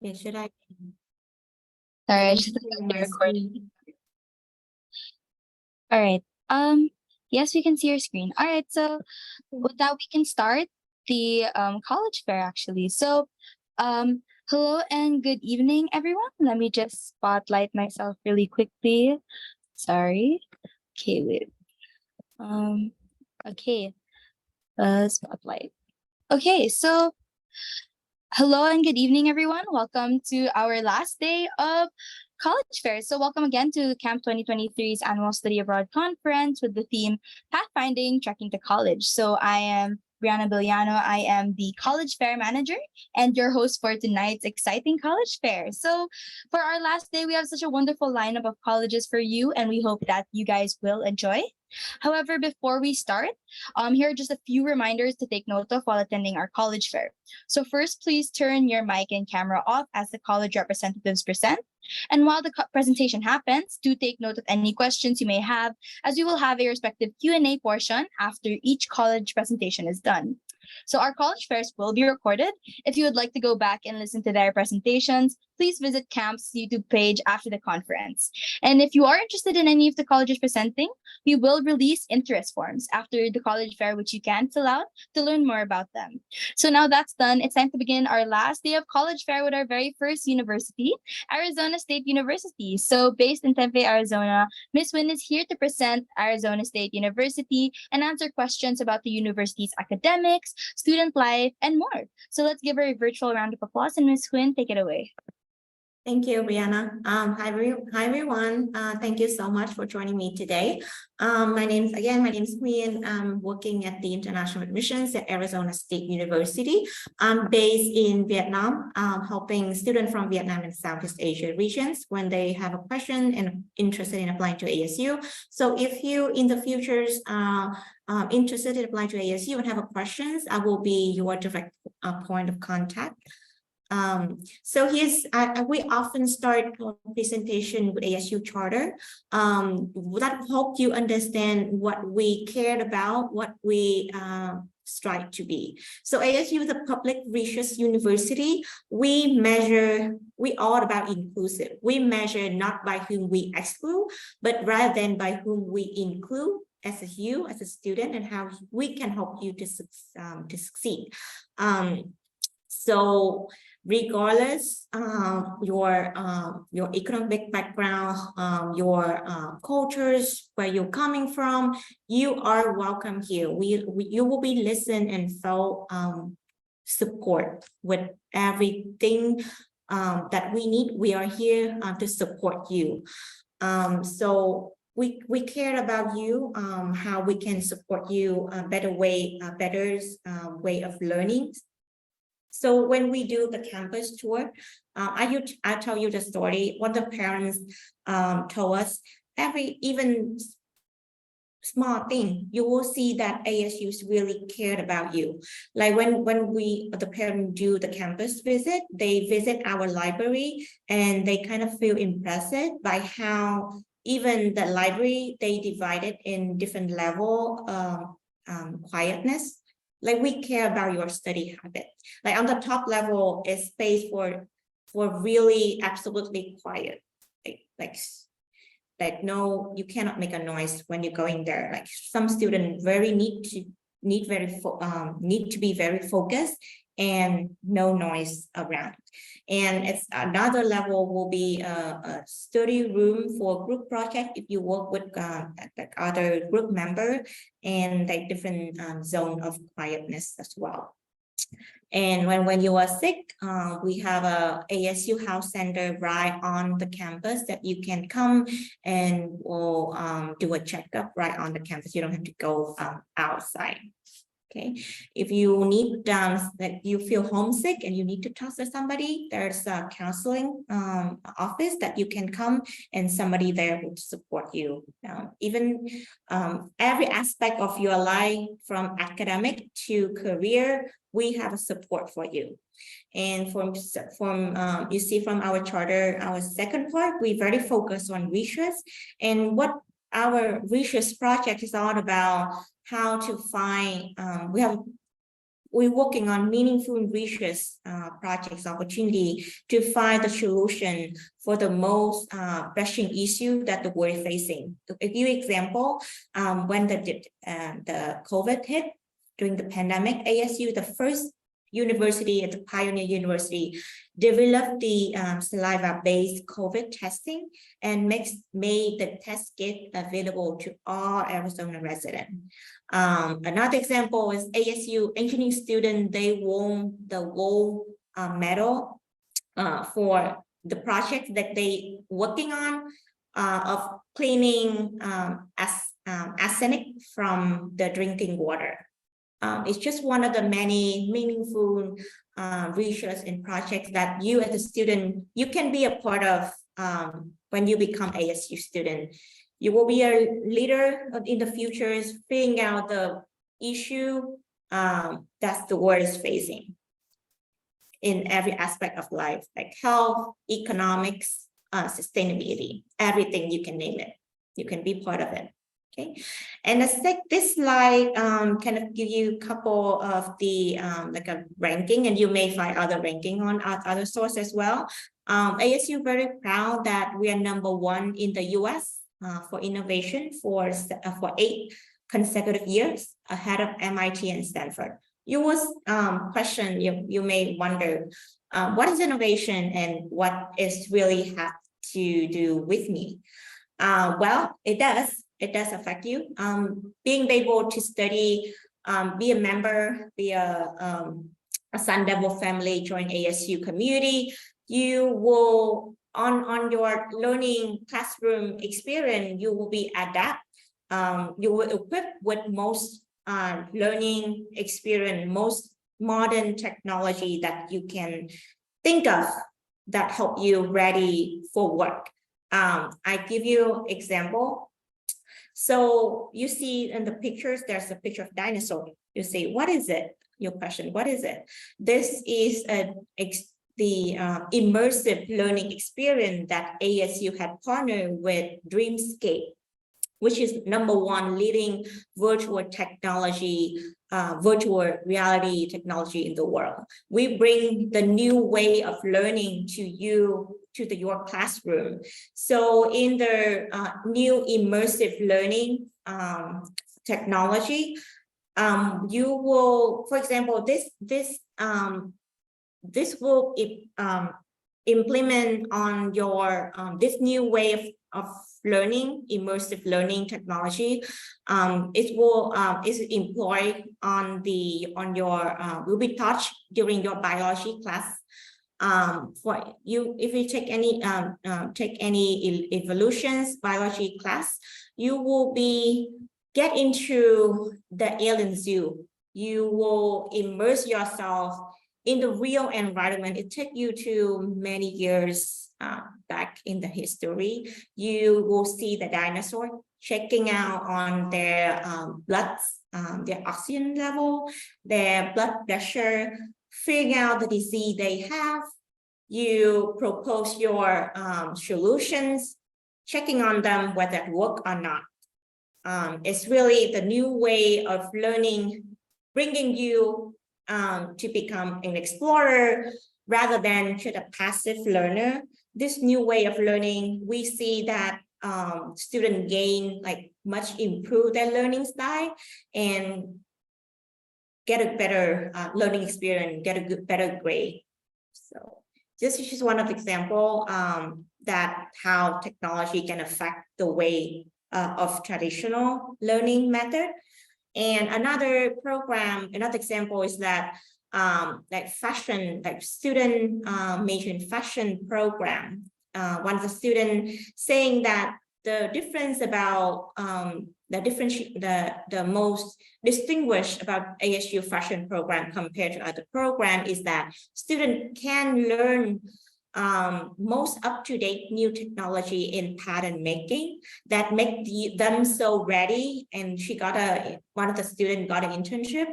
Okay, should I? Sorry, I just started the recording. All right. Yes, we can see your screen. All right. So with that, we can start the college fair actually. So, hello and good evening, everyone. Let me just spotlight myself really quickly. Sorry. Okay, wait. Okay. Spotlight. Okay, so hello and good evening, everyone. Welcome to our last day of college fair. So welcome again to Camp 2023's annual study abroad conference with the theme Pathfinding Trekking to College. So I am Brianna Billano. I am the college fair manager and your host for tonight's exciting college fair. So for our last day, we have such a wonderful lineup of colleges for you, and we hope that you guys will enjoy. However, before we start, here are just a few reminders to take note of while attending our college fair. So first, please turn your mic and camera off as the college representatives present. And while the presentation happens, do take note of any questions you may have, as we will have a respective Q&A portion after each college presentation is done. So our college fairs will be recorded. If you would like to go back and listen to their presentations, please visit Camp's YouTube page after the conference. And if you are interested in any of the colleges presenting, we will release interest forms after the college fair, which you can fill out to learn more about them. So now that's done, it's time to begin our last day of college fair with our very first university, Arizona State University. So based in Tempe, Arizona, Ms. Wynn is here to present Arizona State University and answer questions about the university's academics, student life, and more. So let's give her a virtual round of applause, and Ms. Wynn, take it away. Thank you, Brianna. Hi everyone. Thank you so much for joining me today. My name is Queen. I'm working at the International Admissions at Arizona State University. I'm based in Vietnam, helping students from Vietnam and Southeast Asia regions when they have a question and interested in applying to ASU. So if you in the future interested in applying to ASU and have a questions, I will be your direct point of contact. So we often start our presentation with ASU charter that help you understand what we cared about, what we strive to be. So ASU is a public research university. We all about inclusive. We measure not by whom we exclude, but rather than by whom we include as a student, and how we can help you to succeed. So regardless your economic background, your cultures, where you're coming from, you are welcome here. You will be listened and felt support with everything that we need. We are here to support you. So we care about you, how we can support you a better way of learning. So when we do the campus tour, I tell you the story. What the parents told us, even small thing, you will see that ASU's really cared about you. Like when the parents do the campus visit, they visit our library and they kind of feel impressed by how even the library, they divided in different level quietness. Like we care about your study habit. Like on the top level is space for really absolutely quiet. Like no, you cannot make a noise when you're going there. Like some students need to be very focused and no noise around. And it's another level will be a study room for group project if you work with like other group member, and like different zone of quietness as well. And when you are sick, we have a ASU Health Center right on the campus that you can come and we'll do a checkup right on the campus. You don't have to go outside. Okay, if you need that you feel homesick and you need to talk to somebody, there's a counseling office that you can come and somebody there will support you. Even every aspect of your life, from academic to career, we have a support for you. And from you see from our charter, our second part, we very focused on research, and what our research project is all about. How to find, we have we're working on meaningful and research projects opportunity to find the solution for the most pressing issue that the world is facing. To give you example, when the COVID hit during the pandemic, ASU, the first university at the Pioneer University, developed the saliva-based COVID testing and made the test kit available to all Arizona residents. Another example is ASU engineering student, they won the gold medal for the project that they working on of cleaning arsenic from the drinking water. It's just one of the many meaningful research and projects that you as a student, you can be a part of when you become ASU student. You will be a leader in the future, figuring out the issue that the world is facing in every aspect of life, like health, economics, sustainability, everything you can name it. You can be part of it. Okay, and this slide kind of give you a couple of the like a ranking, and you may find other ranking on other sources as well. ASU very proud that we are #1 in the US for innovation for 8 consecutive years, ahead of MIT and Stanford. You was question, you may wonder, what is innovation and what is really have to do with me? Well, it does affect you. Being able to study, be a member, be a Sun Devil family, join ASU community, you will on your learning classroom experience, you will be adapt. You will equip with most learning experience, most modern technology that you can think of that help you ready for work. I give you example. So you see in the pictures, there's a picture of dinosaur. You say, what is it? Your question, what is it? This is the immersive learning experience that ASU had partnered with Dreamscape, which is #1 leading virtual technology, virtual reality technology in the world. We bring the new way of learning to you, to your classroom. So in the new immersive learning technology, you will, for example, this will implement on your this new way of learning, immersive learning technology. It will is employed on your will be taught during your biology class. For you, if you take any evolutions biology class, you will get into the alien zoo. You will immerse yourself in the real environment. It takes you to many years back in the history. You will see the dinosaur, checking out on their blood, their oxygen level, their blood pressure, figuring out the disease they have. You propose your solutions, checking on them whether it work or not. It's really the new way of learning, bringing you to become an explorer rather than just a passive learner. This new way of learning, we see that students gain much improve their learning style and get a better learning experience, get a better grade. So this is just one of the example that how technology can affect the way of traditional learning method. And another program, another example is that fashion, student major in fashion program. One of the students saying that the difference about the most distinguished about ASU fashion program compared to other program is that students can learn most up-to-date new technology in pattern making that make them so ready. And she got one of the students got an internship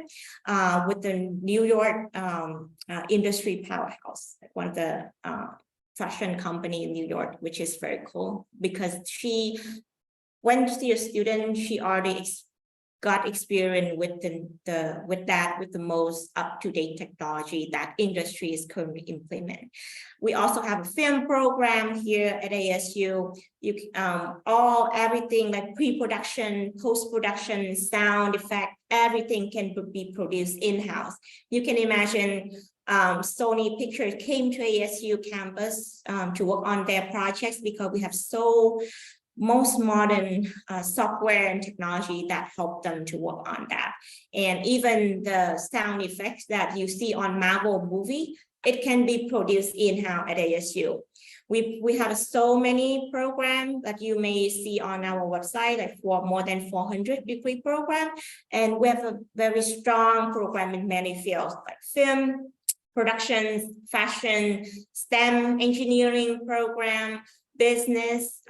with the New York industry powerhouse, one of the fashion company in New York, which is very cool because when she a student, she already got experience with the most up-to-date technology that industry is currently implementing. We also have a film program here at ASU. Everything like pre-production, post-production, sound effect, everything can be produced in-house. You can imagine Sony Pictures came to ASU campus to work on their projects because we have most modern software and technology that help them to work on that. And even the sound effects that you see on Marvel movie, it can be produced in-house at ASU. We have so many programs that you may see on our website, like more than 400 degree program. And we have a very strong program in many fields like film, productions, fashion, STEM, engineering program, business,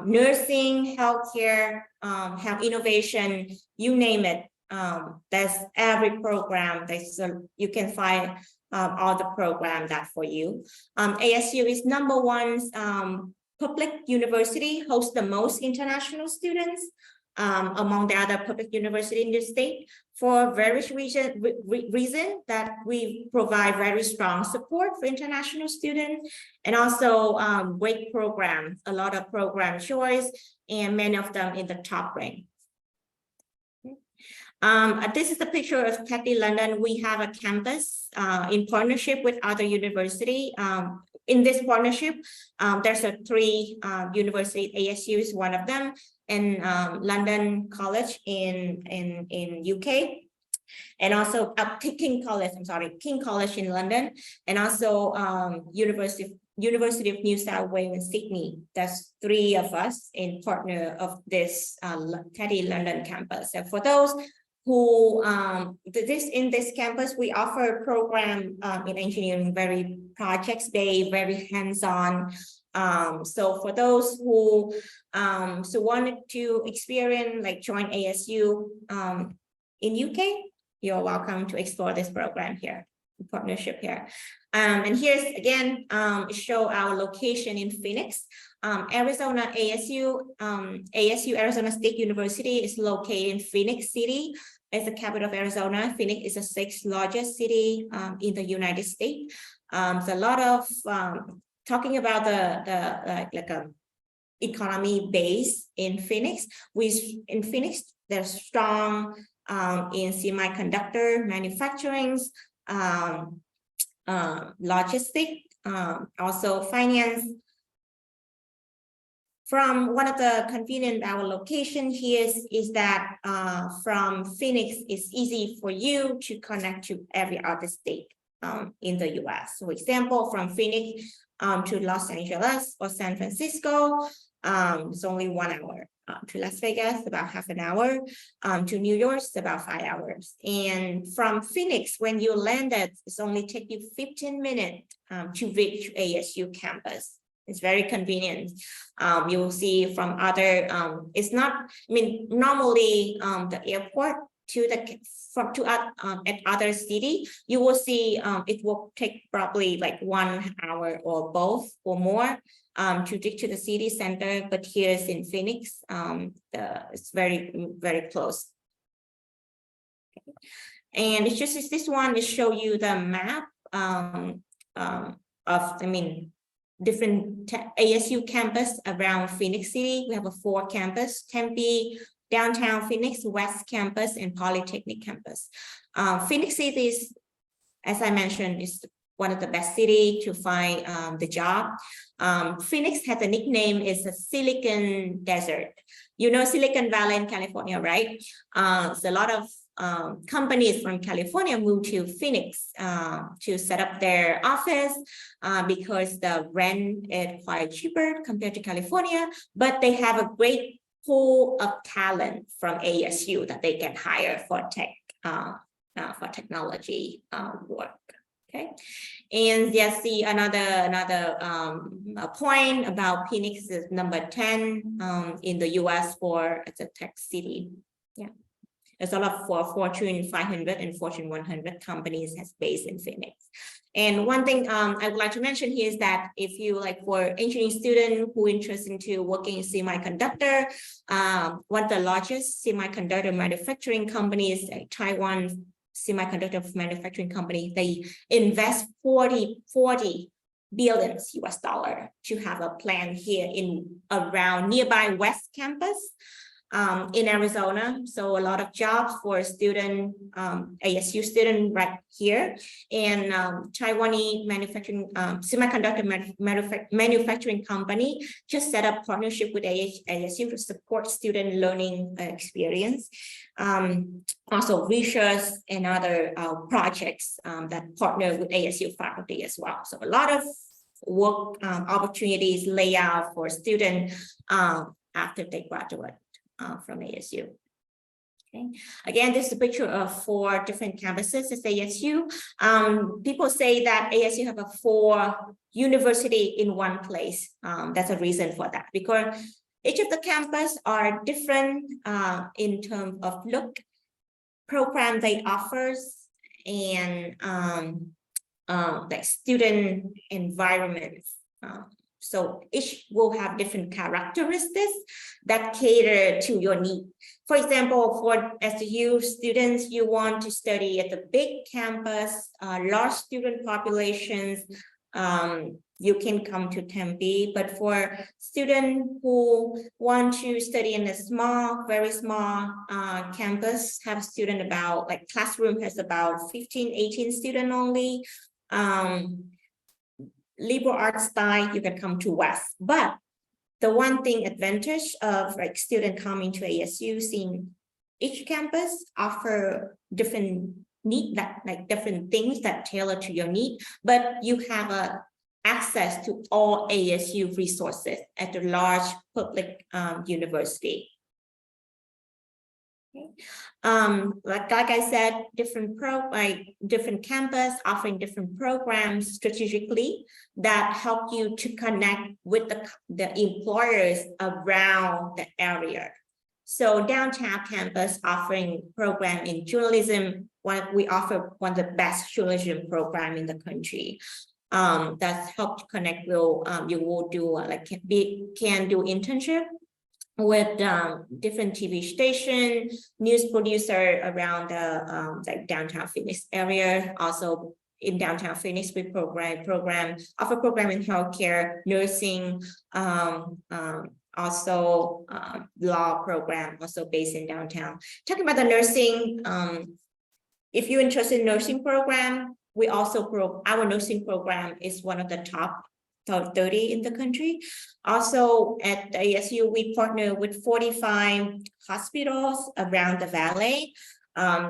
nursing, healthcare, health innovation, you name it. There's every program. You can find all the program that for you. ASU is #1 public university, hosts the most international students among the other public university in the state, for various reason that we provide very strong support for international students, and also great programs, a lot of program choice, and many of them in the top rank. This is a picture of Teddy London. We have a campus in partnership with other university. In this partnership, there's 3 universities. ASU is one of them, and London College in UK, and also King College in London, and also University of New South Wales in Sydney. That's 3 of us in partner of this Teddy London campus. And for those who in this campus, we offer a program in engineering, very projects-based, very hands-on. So for those who wanted to experience, like join ASU in UK, you're welcome to explore this program here, partnership here. And here's again, show our location in Phoenix, Arizona. ASU Arizona State University is located in Phoenix City. It's the capital of Arizona. Phoenix is the 6th largest city in the United States. So a lot of talking about the economy base in Phoenix. In Phoenix, they're strong in semiconductor manufacturing, logistics, also finance. From one of the convenient our location here is that from Phoenix, it's easy for you to connect to every other state in the US. For example, from Phoenix to Los Angeles or San Francisco, it's only 1 hour. To Las Vegas, about half an hour. To New York, it's about 5 hours. And from Phoenix, when you landed, it's only take you 15 minutes to reach ASU campus. It's very convenient. You will see from other, it's not, I mean, normally the airport at other city, you will see it will take probably like 1 hour or both or more to get to the city center, but here's in Phoenix, it's very, very close. Okay. And it's just this one to show you the map of, different ASU campus around Phoenix City. We have 4 campus, Tempe, downtown Phoenix, West Campus, and Polytechnic Campus. Phoenix City is, as I mentioned, is one of the best city to find the job. Phoenix has a nickname, is a Silicon Desert. You know Silicon Valley in California, right? So a lot of companies from California moved to Phoenix to set up their office because the rent is quite cheaper compared to California, but they have a great pool of talent from ASU that they can hire for technology work. Okay, and yes, see another point about Phoenix is number 10 in the US for as a tech city. Yeah. There's a lot for Fortune 500 and Fortune 100 companies has based in Phoenix. And one thing I would like to mention here is that if you like for engineering student who interested into working in semiconductor, one of the largest semiconductor manufacturing companies, like Taiwan semiconductor manufacturing company, they invest 40 billions US dollar to have a plant here in around nearby West Campus. In Arizona, so a lot of jobs for student, ASU student right here, and Taiwanese manufacturing, semiconductor manufacturing company just set up partnership with ASU to support student learning experience. Also research and other projects that partner with ASU faculty as well. So a lot of work opportunities lay out for students after they graduate from ASU. Okay. Again, this is a picture of 4 different campuses at ASU. People say that ASU have a 4 university in one place. That's a reason for that, because each of the campus are different in terms of look, program they offers, and like student environments. So each will have different characteristics that cater to your need. For example, for ASU students, you want to study at the big campus, large student populations, you can come to Tempe. But for students who want to study in a small, very small campus, have student about, like classroom has about 15, 18 students only. Liberal arts style, you can come to West. But the one thing advantage of like student coming to ASU, seeing each campus offer different need, that like different things that tailor to your need, but you have a access to all ASU resources at a large public university. Okay. Like I said, different campus offering different programs strategically that help you to connect with the employers around the area. So downtown campus offering program in journalism, we offer one of the best journalism program in the country. That's helped to connect. You will do can do internship with different TV station, news producer around the like downtown Phoenix area. Also in downtown Phoenix, we offer program in healthcare, nursing, also law program, also based in downtown. Talking about the nursing, if you're interested in nursing program, we also our nursing program is one of the top 30 in the country. Also at ASU, we partner with 45 hospitals around the valley,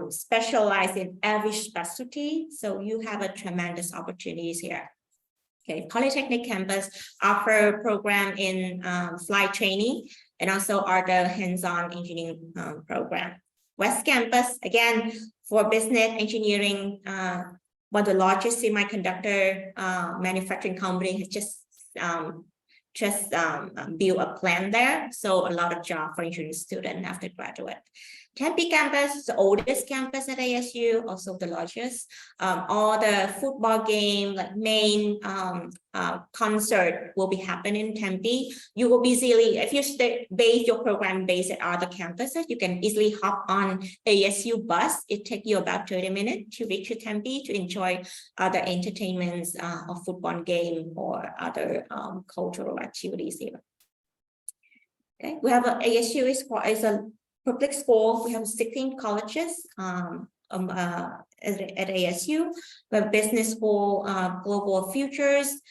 specialize in every specialty. So you have a tremendous opportunities here. Okay, Polytechnic campus offer program in flight training and also other hands-on engineering program. West Campus, again, for business engineering, one of the largest semiconductor manufacturing company has just built a plant there. So a lot of job for engineering student after graduate. Tempe campus, the oldest campus at ASU, also the largest. All the football game, like main concert will be happening in Tempe. You will easily, if you base your program based at other campuses, you can easily hop on ASU bus. It takes you about 30 minutes to reach Tempe to enjoy other entertainments or football game or other cultural activities here. Okay, we have ASU is a public school. We have 16 colleges at ASU. We have business school, Global Futures.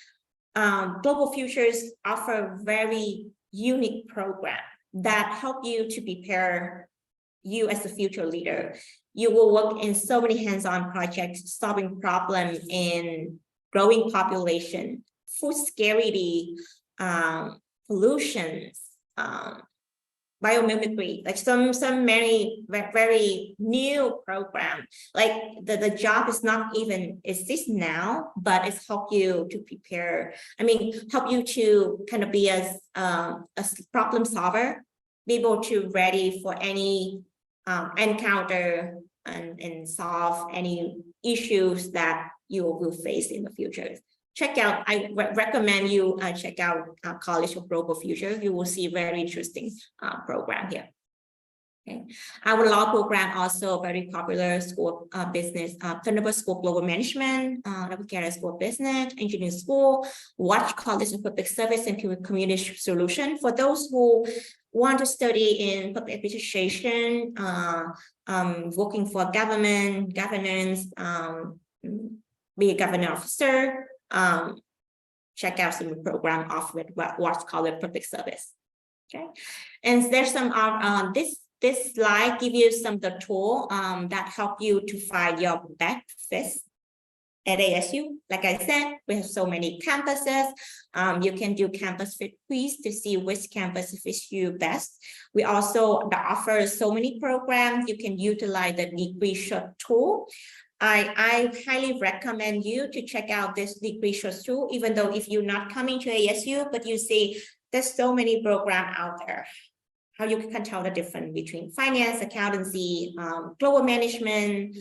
Global Futures offer very unique program that help you to prepare you as a future leader. You will work in so many hands-on projects, solving problems in growing population, food scarcity, pollutions, biomimicry, like many very new program. Like the job is not even exist now, but it's help you to prepare. I mean, help you to kind of be as a problem solver, be able to ready for any encounter and solve any issues that you will face in the future. Check out, I recommend you check out College of Global Future. You will see very interesting program here. Okay. Our law program also very popular. School of Business, Thunderbird School of Global Management, Navigator School of Business, Engineering School, Watch College of Public Service and Community Solution. For those who want to study in public administration, working for government, governance, be a government officer, check out some program offered Watch College Public Service. Okay, and there's some this slide give you some of the tool that help you to find your best fit at ASU. Like I said, we have so many campuses. You can do campus fit quiz to see which campus fits you best. We also offer so many programs. You can utilize the degree shot tool. I highly recommend you to check out this degree shot tool, even though if you're not coming to ASU, but you see there's so many programs out there. How you can tell the difference between finance, accountancy, global management,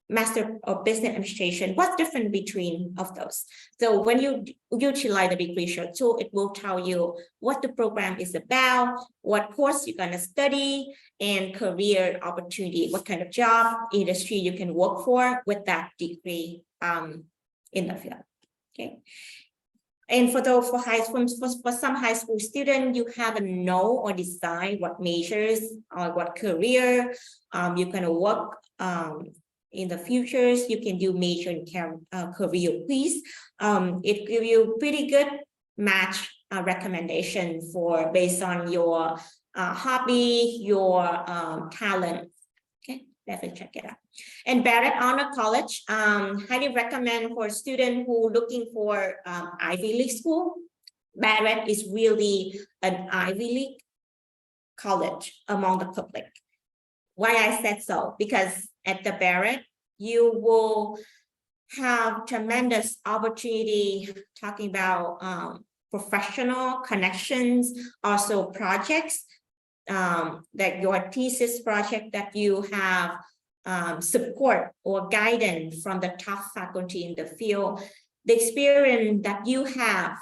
Master of Business Administration. What's different between of those? So when you utilize the degree shot tool, it will tell you what the program is about, what course you're gonna study, and career opportunity, what kind of job industry you can work for with that degree in the field. Okay. And for those for some high school students, you have to know or decide what majors or what career you're gonna work in the futures. You can do major and career quiz. It gives you pretty good match recommendation for based on your hobby, your talent. Okay, definitely check it out. And Barrett Honor College, highly recommend for students who looking for Ivy League school. Barrett is really an Ivy League college among the public. Why I said so? Because at the Barrett, you will have tremendous opportunity talking about professional connections, also projects that your thesis project that you have support or guidance from the top faculty in the field. The experience that you have,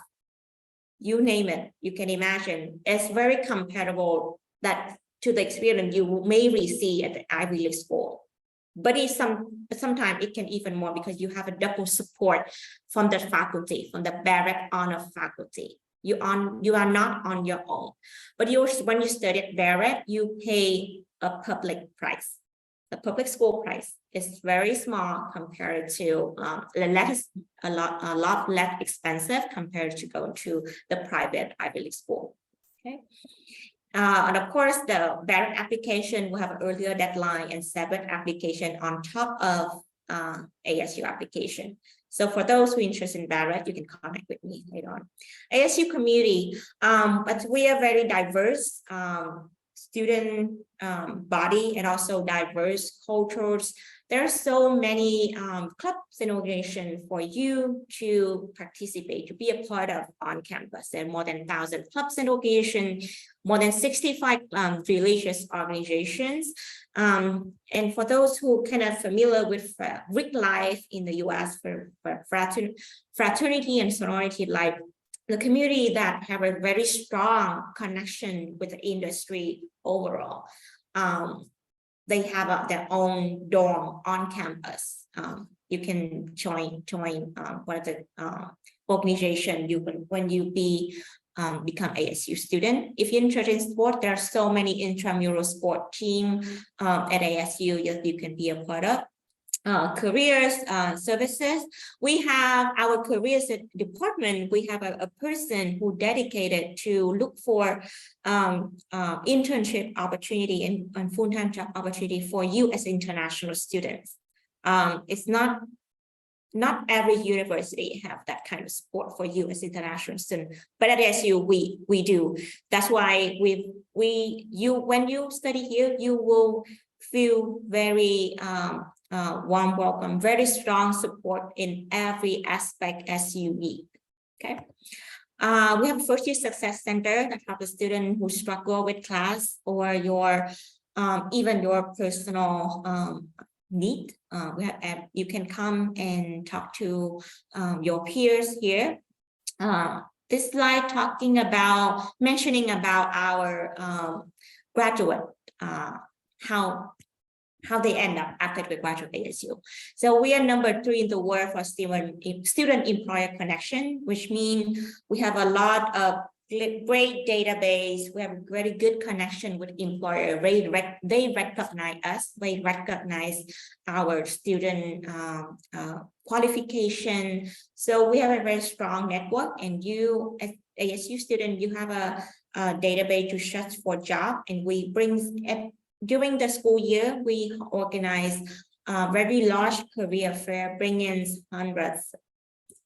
you name it, you can imagine, is very comparable that to the experience you may receive at the Ivy League school. But it's sometimes it can even more because you have a double support from the faculty, from the Barrett Honor faculty. You are not on your own. But when you study at Barrett, you pay a public price. The public school price is very small compared to a lot less expensive compared to going to the private Ivy League school. Okay. And of course, the Barrett application will have an earlier deadline and separate application on top of ASU application. So for those who are interested in Barrett, you can connect with me later on. ASU community, but we are very diverse student body and also diverse cultures. There are so many clubs and organizations for you to participate, to be a part of on campus. There are more than 1,000 clubs and organizations, more than 65 religious organizations. And for those who kind of familiar with Greek life in the US, for fraternity and sorority life, the community that have a very strong connection with the industry overall. They have their own dorm on campus. You can join one of the organization when you become ASU student. If you're interested in sport, there are so many intramural sport team at ASU you can be a part of. Careers services, we have our careers department. We have a person who dedicated to look for internship opportunity and full-time job opportunity for you as international students. It's not every university have that kind of support for you as international student, but at ASU we do. That's why when you study here, you will feel very warm welcome, very strong support in every aspect as you need. Okay. We have a first year success center that helps the student who struggle with class or your even your personal need. You can come and talk to your peers here. This slide mentioning about our graduate, how they end up after they graduate ASU. So we are number 3 in the world for student-employer connection, which means we have a lot of great database. We have a very good connection with employer. They recognize us. They recognize our student qualification. So we have a very strong network. And you, as ASU student, you have a database to search for job. And we bring during the school year, we organize a very large career fair, bring in hundreds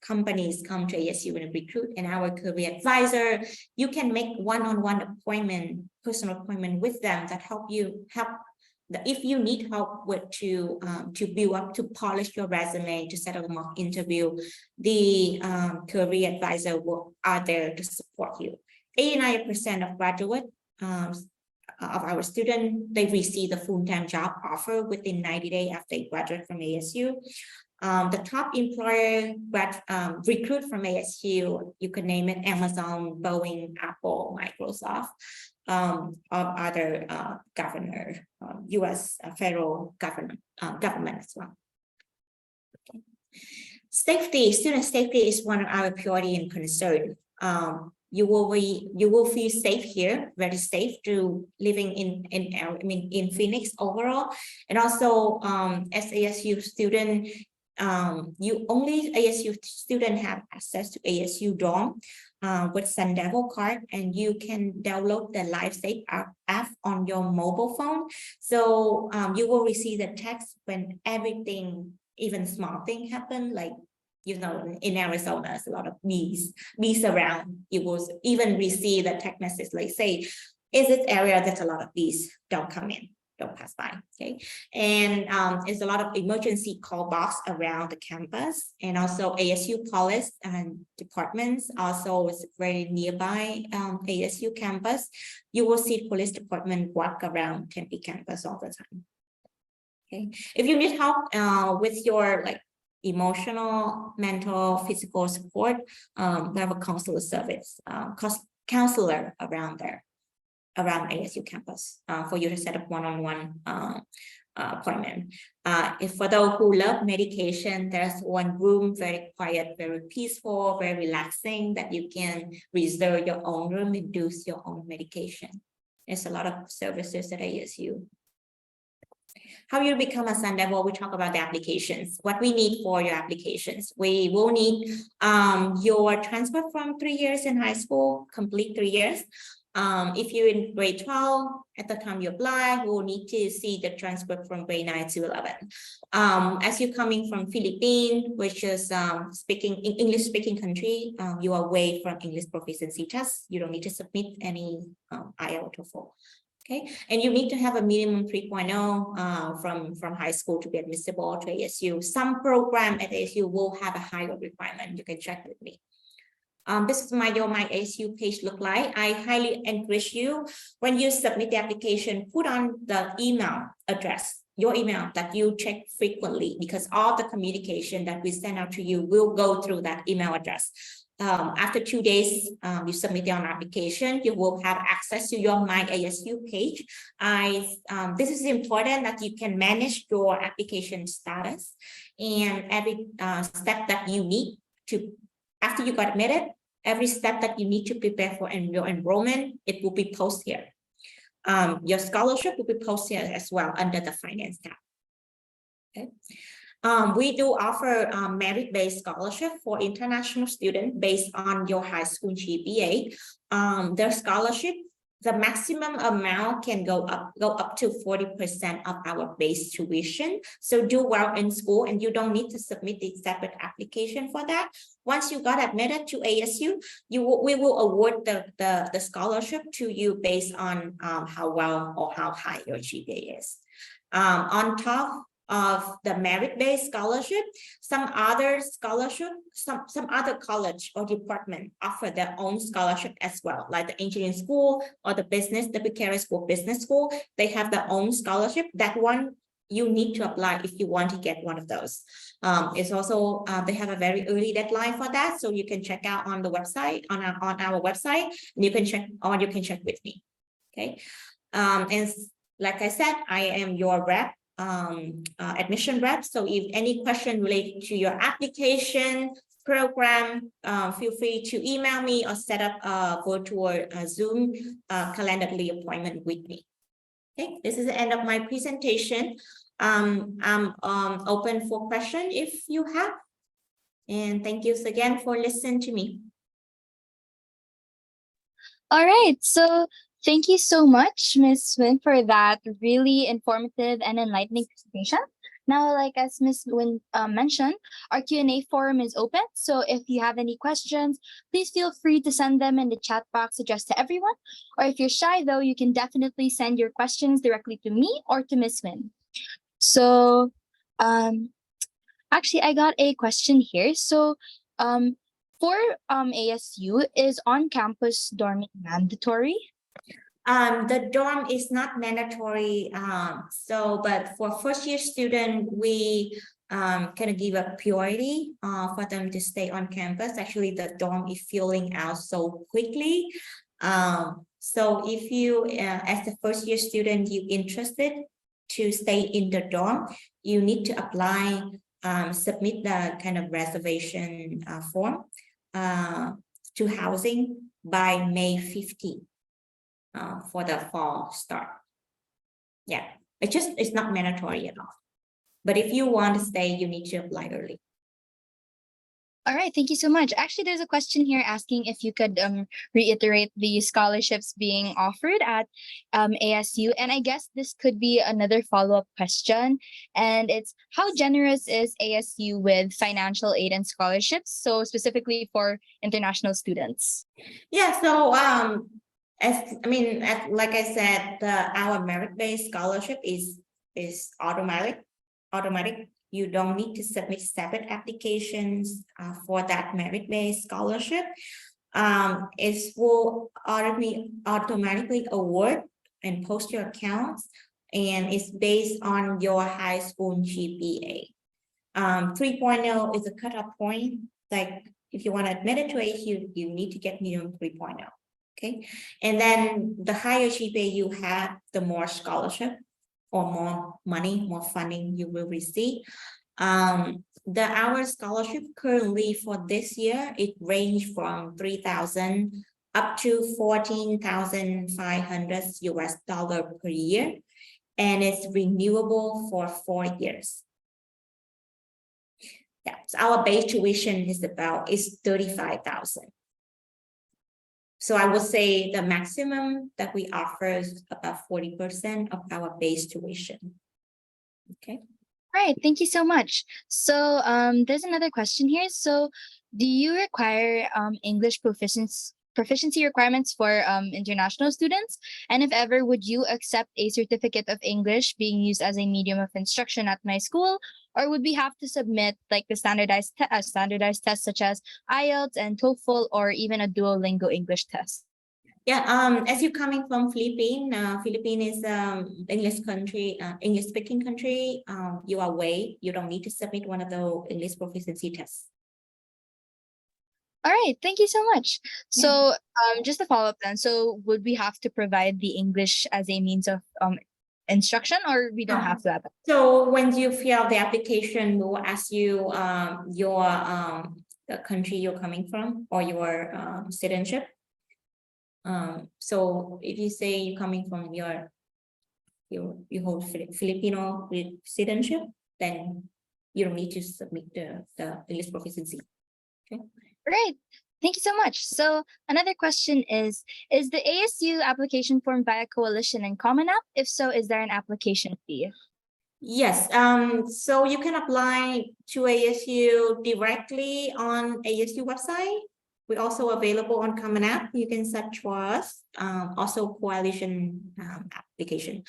companies come to ASU and recruit, and our career advisor, you can make one-on-one appointment, personal appointment with them that if you need help with to build up, to polish your resume, to set up a mock interview, the career advisor are there to support you. 89% of graduate of our students, they receive the full-time job offer within 90 days after they graduate from ASU. The top employer recruit from ASU, you could name it Amazon, Boeing, Apple, Microsoft, or other governor, U.S. federal government as well. Okay. Safety, student safety is one of our priority and concern. You will feel safe here, very safe to living in Phoenix overall, and also as ASU student, ASU student have access to ASU dorm with Sun Devil card, and you can download the LifeSafe app on your mobile phone. So you will receive the text when everything, even small thing happen, like in Arizona, there's a lot of bees around. You will even receive the text message like, say, is this area there's a lot of bees, don't come in, don't pass by. Okay, and there's a lot of emergency call box around the campus, and also ASU police and departments also is very nearby ASU campus. You will see police department walk around Tempe campus all the time. Okay, if you need help with your emotional, mental, physical support, we have a counselor service, counselor around ASU campus for you to set up one-on-one appointment. If for those who love medication, there's one room, very quiet, very peaceful, very relaxing, that you can reserve your own room and do your own medication. There's a lot of services at ASU. How you become a Sun Devil, we talk about the applications. What we need for your applications. We will need your transcript from 3 years in high school, complete 3 years. If you're in grade 12, at the time you apply, we will need to see the transcript from grade 9 to 11. As you're coming from Philippines, which is English speaking country, you are away from English proficiency test. You don't need to submit any IELTS or TOEFL. Okay, and you need to have a minimum 3.0 from high school to be admissible to ASU. Some program at ASU will have a higher requirement. You can check with me. This is my ASU page look like. I highly encourage you, when you submit the application, put on the email address, your email that you check frequently, because all the communication that we send out to you will go through that email address. After 2 days, you submit your application, you will have access to your My ASU page. This is important that you can manage your application status and every step that you need to, after you got admitted, every step that you need to prepare for your enrollment, it will be posted here. Your scholarship will be posted as well under the finance tab. Okay. We do offer merit-based scholarship for international students based on your high school GPA. Their scholarship, the maximum amount can go up to 40% of our base tuition. So do well in school, and you don't need to submit the separate application for that. Once you got admitted to ASU, we will award the scholarship to you based on how well or how high your GPA is. On top, of the merit-based scholarship. Some other scholarship, some other college or department offer their own scholarship as well, like the engineering school or the career school, business school. They have their own scholarship. That one you need to apply if you want to get one of those. It's also they have a very early deadline for that, so you can check out on the website on our website, and you can check, or you can check with me. Okay, and like I said, I am your rep, admission rep. So if any question related to your application program, feel free to email me or set up a virtual Zoom Calendly appointment with me. Okay, this is the end of my presentation. I'm open for question if you have. And thank you again for listening to me. All right, so thank you so much, Ms. Wynn, for that really informative and enlightening presentation. Now, like as Ms. Wynn mentioned, our Q&A forum is open. So if you have any questions, please feel free to send them in the chat box addressed to everyone. Or if you're shy, though, you can definitely send your questions directly to me or to Ms. Wynn. So actually, I got a question here. So for ASU, is on-campus dorming mandatory? The dorm is not mandatory. But for first-year student, we kind of give a priority for them to stay on campus. Actually, the dorm is filling out so quickly. So if you, as a first-year student, you're interested to stay in the dorm, you need to apply, submit the kind of reservation form to housing by May 15th. For the fall start. Yeah, it's not mandatory at all. But if you want to stay, you need to apply early. All right, thank you so much. Actually, there's a question here asking if you could reiterate the scholarships being offered at ASU. And I guess this could be another follow-up question. And it's, how generous is ASU with financial aid and scholarships? So specifically for international students. Yeah, so like I said, our merit-based scholarship is automatic. You don't need to submit separate applications for that merit-based scholarship. It will automatically award and post your accounts, and it's based on your high school GPA. 3.0 is a cutoff point. Like if you want to admit it to ASU, you need to get minimum 3.0. Okay, and then the higher GPA you have, the more scholarship or more money, more funding you will receive. Our scholarship currently for this year, it ranged from 3,000 up to 14,500 US dollar per year, and it's renewable for 4 years. Yeah, so our base tuition is 35,000. So I would say the maximum that we offer is about 40% of our base tuition. Okay. Right. Thank you so much. So there's another question here. So do you require English proficiency requirements for international students? And if ever, would you accept a certificate of English being used as a medium of instruction at my school? Or would we have to submit like the standardized tests such as IELTS and TOEFL, or even a Duolingo English test? Yeah, as you're coming from Philippines, Philippines is English speaking country. You don't need to submit one of the English proficiency tests. All right, thank you so much. So just to follow up then, so would we have to provide the English as a means of instruction, or we don't have to have that? So when you fill out the application, we'll ask you the country you're coming from or your citizenship. So if you say you're coming from you hold Filipino citizenship, then you don't need to submit the English proficiency. Okay. Right. Thank you so much. So another question is the ASU application form via Coalition and Common App? If so, is there an application fee? Yes. So you can apply to ASU directly on ASU website. We're also available on Common App. You can search for us. Also Coalition application.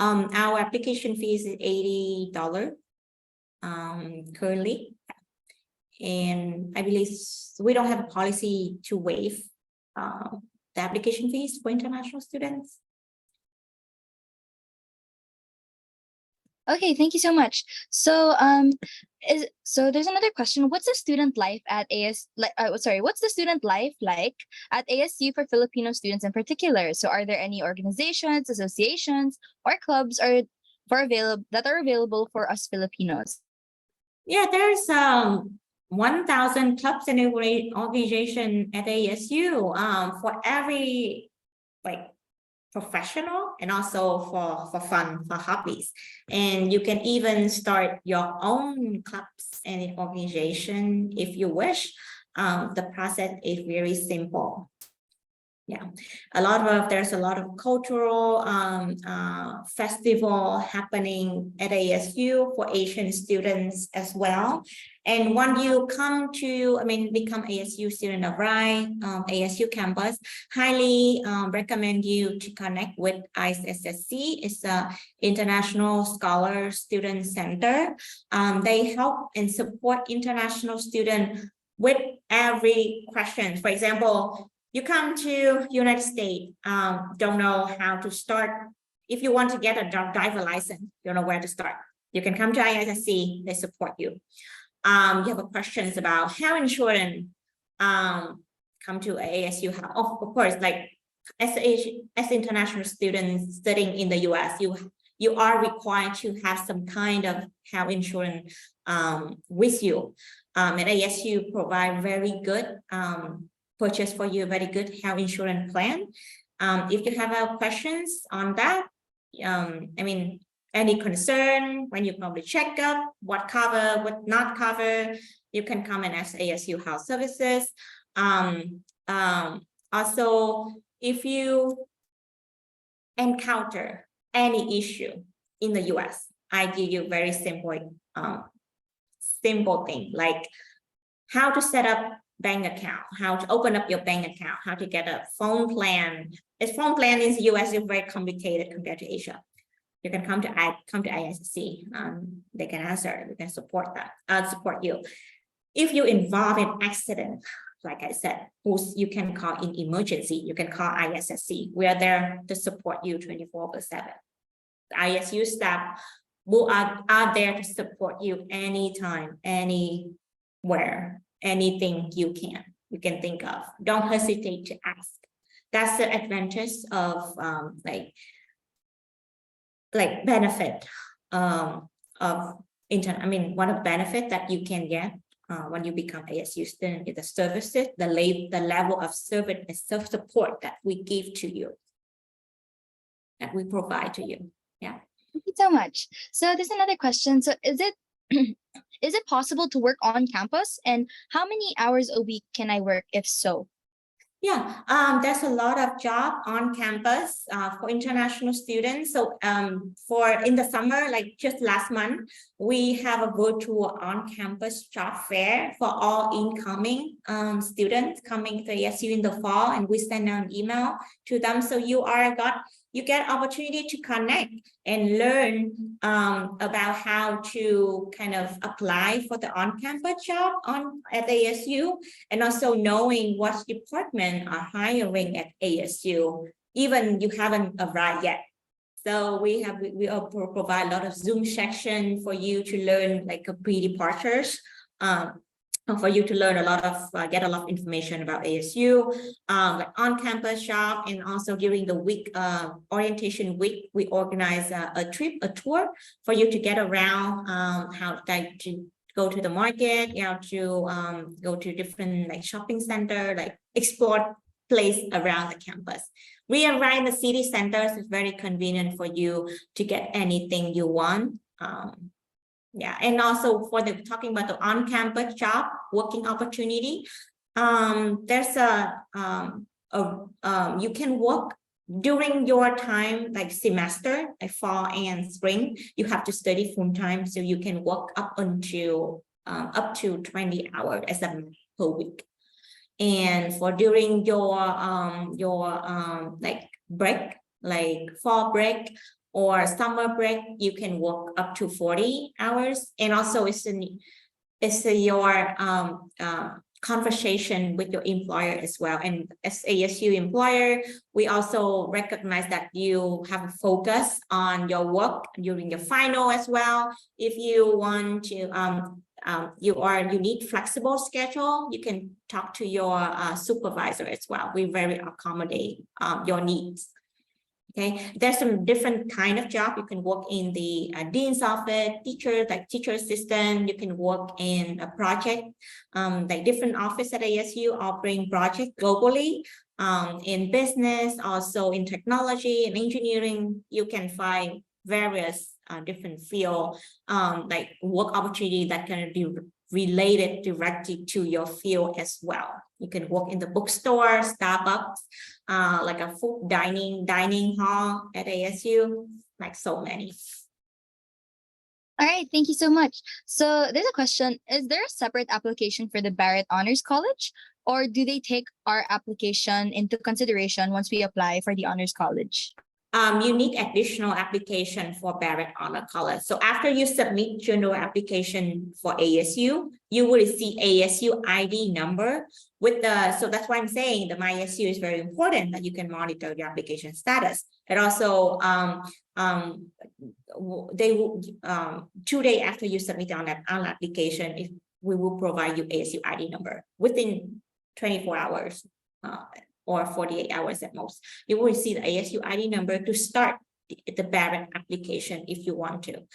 Our application fees is $80 currently. And I believe we don't have a policy to waive the application fees for international students. Okay, thank you so much. So there's another question. What's the student life at what's the student life like at ASU for Filipino students in particular? So are there any organizations, associations, or clubs that are available for us Filipinos? Yeah, there's 1,000 clubs and organization at ASU for every professional and also for fun, for hobbies. And you can even start your own clubs and organization if you wish. The process is very simple. Yeah, there's a lot of cultural festival happening at ASU for Asian students as well. And when you become ASU student of right, ASU campus, highly recommend you to connect with ISSC. It's a International Scholar Student Center. They help and support international students with every question. For example, you come to United States, don't know how to start. If you want to get a driver license, you don't know where to start. You can come to ISSC, they support you. You have questions about health insurance, come to ASU. Of course, like as international students studying in the US, you are required to have some kind of health insurance with you. And ASU provide very good purchase for you a very good health insurance plan. If you have questions on that, any concern when you probably check up, what cover, what not cover, you can come and ask ASU Health Services. Also, if you encounter any issue in the US, I give you very simple thing like how to set up bank account, how to open up your bank account, how to get a phone plan. This phone plan in the US is very complicated compared to Asia. You can come to ISSC. They can answer. They can support you. If you involve in accident, like I said, you can call in emergency. You can call ISSC. We are there to support you 24/7. The ISU staff are there to support you anytime, anywhere. Anything you can think of. Don't hesitate to ask. That's the advantage of benefit of one of the benefit that you can get when you become ASU student is the services, the level of service and self-support that we give to you, that we provide to you. Yeah. Thank you so much. So there's another question. So is it possible to work on campus, and how many hours a week can I work if so? Yeah, there's a lot of job on campus for international students. So in the summer, like just last month, we have a virtual on-campus job fair for all incoming students coming to ASU in the fall, and we send out an email to them. So you get opportunity to connect and learn about how to kind of apply for the on-campus job at ASU, and also knowing what department are hiring at ASU, even you haven't arrived yet. So we provide a lot of Zoom section for you to learn like a pre-departures, for you to learn get a lot of information about ASU, like on-campus job, and also during the week, orientation week, we organize a tour for you to get around, how to go to the market, to go to different like shopping center, like explore place around the campus. We are right in the city centers. It's very convenient for you to get anything you want. Yeah, and also talking about the on-campus job working opportunity, there's you can work during your time, like semester, like fall and spring. You have to study full time, so you can work up to 20 hours as a per week. And for during your like break, like fall break, or summer break, you can work up to 40 hours. And also it's your conversation with your employer as well. And as ASU employer, we also recognize that you have a focus on your work during your final as well. If you want to, you need flexible schedule, you can talk to your supervisor as well. We very accommodate your needs. Okay, there's some different kind of job. You can work in the dean's office, teacher assistant. You can work in a project, like different office at ASU offering project globally. In business, also in technology and engineering, you can find various different field, like work opportunity that can be related directly to your field as well. You can work in the bookstore, Starbucks, like a food dining hall at ASU, like so many. All right, thank you so much. So there's a question, is there a separate application for the Barrett Honors College, or do they take our application into consideration once we apply for the Honors College? You need additional application for Barrett Honor College. So after you submit your application for ASU, you will receive ASU ID number with so that's why I'm saying the MyASU is very important, that you can monitor your application status. And also, they will 2 days after you submit on that application, we will provide you ASU ID number within 24 hours. Or 48 hours at most. You will receive the ASU ID number to start the Barrett application if you want to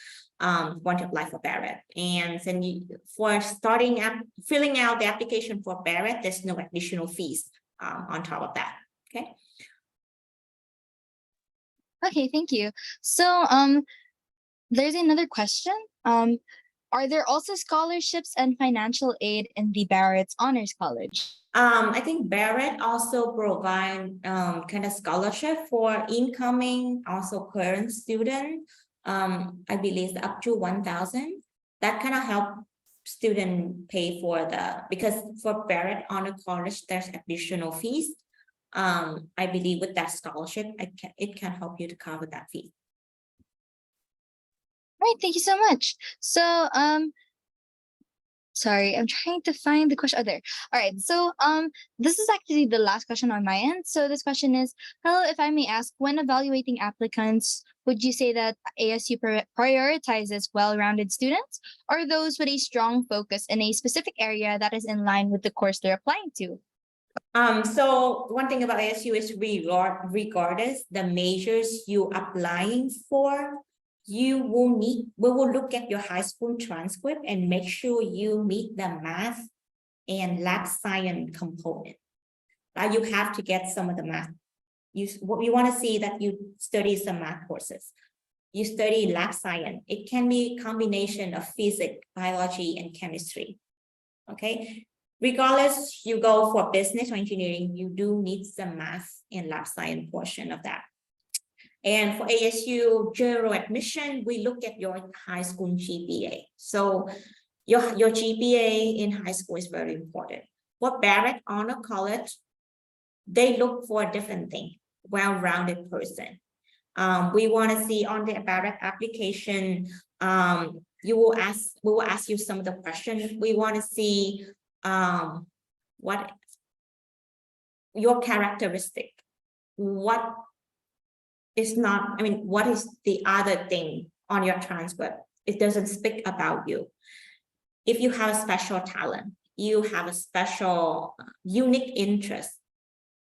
apply for Barrett. And then for starting up, filling out the application for Barrett, there's no additional fees on top of that. Okay. Okay, thank you. So there's another question. Are there also scholarships and financial aid in the Barrett's Honors College? I think Barrett also provide kind of scholarship for incoming, also current student. I believe up to 1,000. That kind of help student pay for because for Barrett Honor College, there's additional fees. I believe with that scholarship, it can help you to cover that fee. All right, thank you so much. So sorry, I'm trying to find the question. Oh, there. All right. So this is actually the last question on my end. So this question is, hello, if I may ask, when evaluating applicants, would you say that ASU prioritizes well-rounded students or those with a strong focus in a specific area that is in line with the course they're applying to? So one thing about ASU is regardless the majors you applying for, we will look at your high school transcript and make sure you meet the math and lab science component. You have to get some of the math. What we want to see that you study some math courses. You study lab science. It can be a combination of physics, biology, and chemistry. Okay. Regardless, you go for business or engineering, you do need some math and lab science portion of that. And for ASU general admission, we look at your high school GPA. So your GPA in high school is very important. For Barrett Honor College, they look for a different thing, well-rounded person. We want to see on the Barrett application, we will ask you some of the questions. We want to see what your characteristic, what is the other thing on your transcript? It doesn't speak about you. If you have a special talent, you have a special unique interest,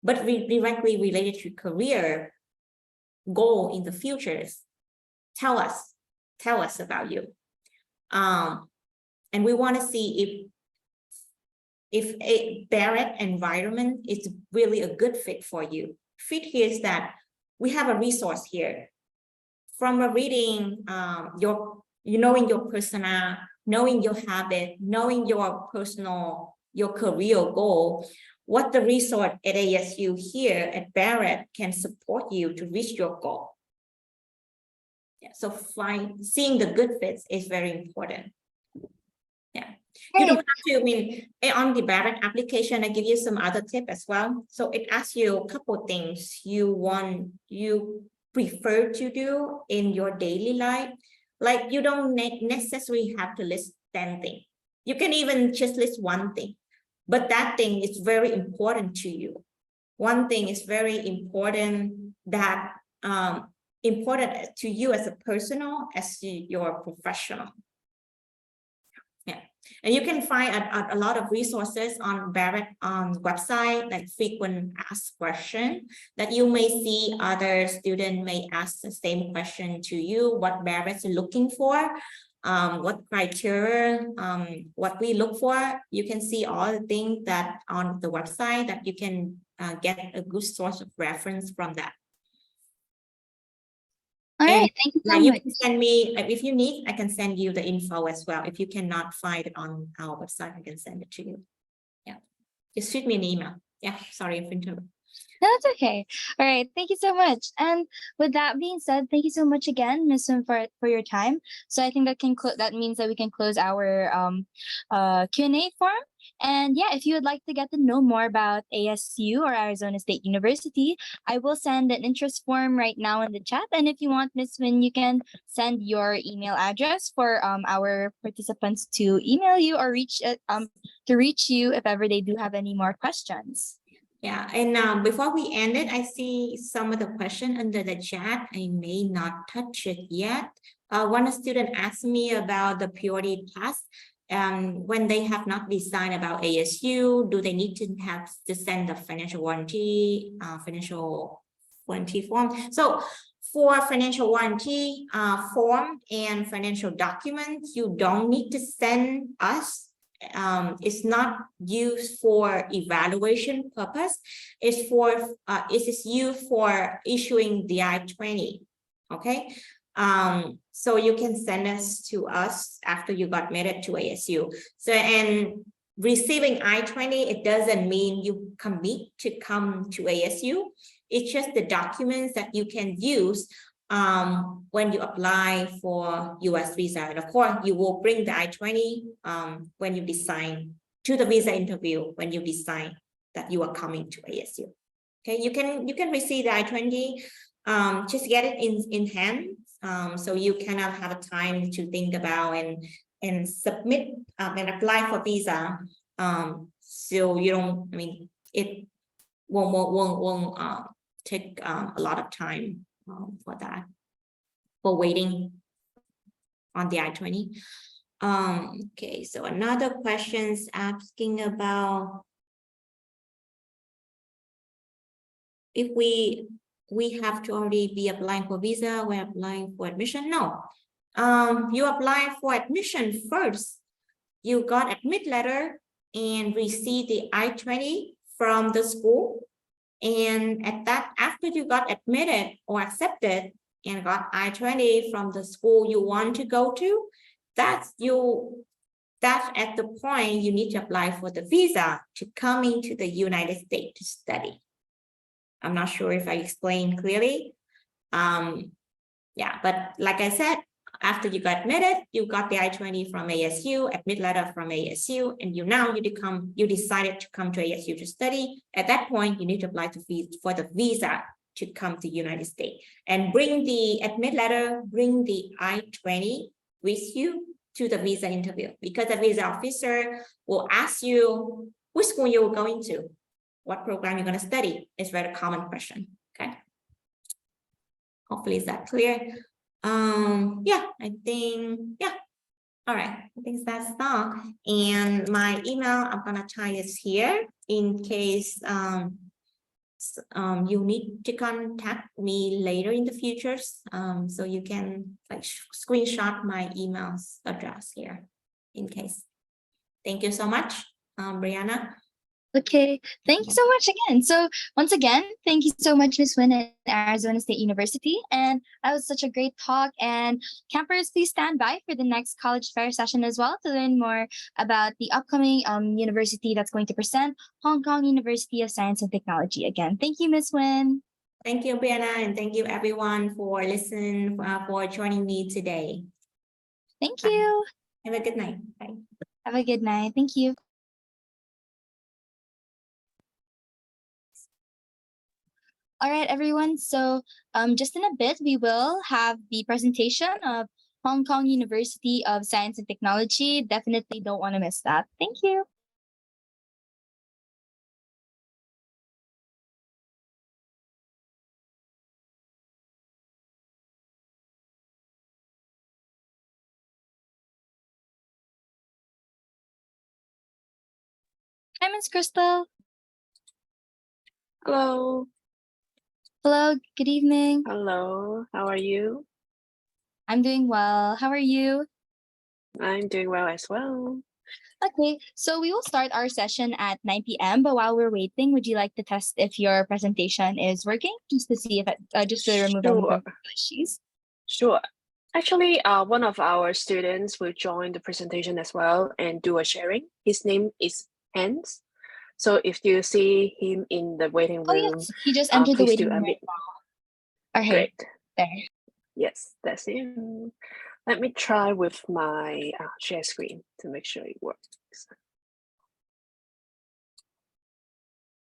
but directly related to career goal in the futures, tell us about you. And we want to see if a Barrett environment is really a good fit for you. Fit here is that we have a resource here. From a reading, knowing your persona, knowing your habit, knowing your career goal, what the resource at ASU here at Barrett can support you to reach your goal. Yeah, so seeing the good fits is very important. Yeah. You don't have to, on the Barrett application, I give you some other tip as well. So it asks you a couple things you prefer to do in your daily life. Like you don't necessarily have to list 10 things. You can even just list one thing, but that thing is very important to you. One thing is very important that important to you as a personal, as your professional. Yeah, and you can find a lot of resources on Barrett website, like frequent asked question that you may see other students may ask the same question to you, what Barrett's looking for, what criteria, what we look for. You can see all the things that on the website that you can get a good source of reference from that. All And right, thank you so you much. can send me, if you need, I can send you the info as well. If you cannot find it on our website, I can send it to you. Yeah, just shoot me an email. Yeah, sorry for interrupting. No, that's okay. All right, thank you so much. And with that being said, thank you so much again, Ms. Sun, for your time. So I think that means that we can close our Q&A form. And yeah, if you would like to get to know more about ASU or Arizona State University, I will send an interest form right now in the chat. And if you want, Ms. Win, you can send your email address for our participants to email you or reach you if ever they do have any more questions. Yeah, and before we end it, I see some of the question under the chat. I may not touch it yet. One student asked me about the purity test. When they have not decided about ASU, do they need to have to send the financial warranty form? So for financial warranty form and financial documents, you don't need to send us. It's not used for evaluation purpose. It's for it is used for issuing the I-20. Okay. So you can send us to us after you got admitted to ASU. So, and receiving I-20, it doesn't mean you commit to come to ASU. It's just the documents that you can use when you apply for US visa. And of course, you will bring the I-20 when you decide to the visa interview, when you decide that you are coming to ASU. Okay, you can receive the I-20, just get it in hand, so you cannot have a time to think about and submit and apply for visa. So you don't, I mean, it won't take a lot of time for that, for waiting on the I-20. Okay, so another question's asking about if we have to already be applying for visa, we're applying for admission. No, you apply for admission first. You got admit letter and receive the I-20 from the school. And at that, after you got admitted or accepted and got I-20 from the school you want to go to, that's at the point you need to apply for the visa to come into the United States to study. I'm not sure if I explained clearly. Yeah, but like I said, after you got admitted, you got the I-20 from ASU, admit letter from ASU, and you decided to come to ASU to study. At that point, you need to apply for the visa to come to the United States and bring the admit letter, bring the I-20 with you to the visa interview, because the visa officer will ask you which school you're going to, what program you're going to study. It's a very common question. Okay. Hopefully, is that clear? Yeah, I think, yeah. All right, I think that's all. And my email, I'm gonna tie this here in case you need to contact me later in the future. So you can like screenshot my email address here in case. Thank you so much, Brianna. Okay, thank you so much again. So once again, thank you so much, Ms. Win at Arizona State University. And that was such a great talk. And campers, please stand by for the next college fair session as well to learn more about the upcoming university that's going to present, Hong Kong University of Science and Technology. Again, thank you, Ms. Win. Thank you, Brianna, and thank you everyone for listening, for joining me today. Thank you. Have a good night. Bye. Have a good night. Thank you. All right, everyone. So, just in a bit, we will have the presentation of Hong Kong University of Science and Technology. Definitely don't want to miss that. Thank you. Hi, Miss Crystal. Hello. Hello. Good evening. Hello. How are you? I'm doing well. How are you? I'm doing well as well. Okay, so we will start our session at 9 p.m. But while we're waiting, would you like to test if your presentation is working, just to see if just to remove any Sure. technical issues? Sure. Actually, one of our students will join the presentation as well and do a sharing. His name is Hans. So if you see him in the waiting Oh room, yes, he just entered the please do waiting room admit. right now. Okay, Great. there. Yes, that's him. Let me try with my share screen to make sure it works.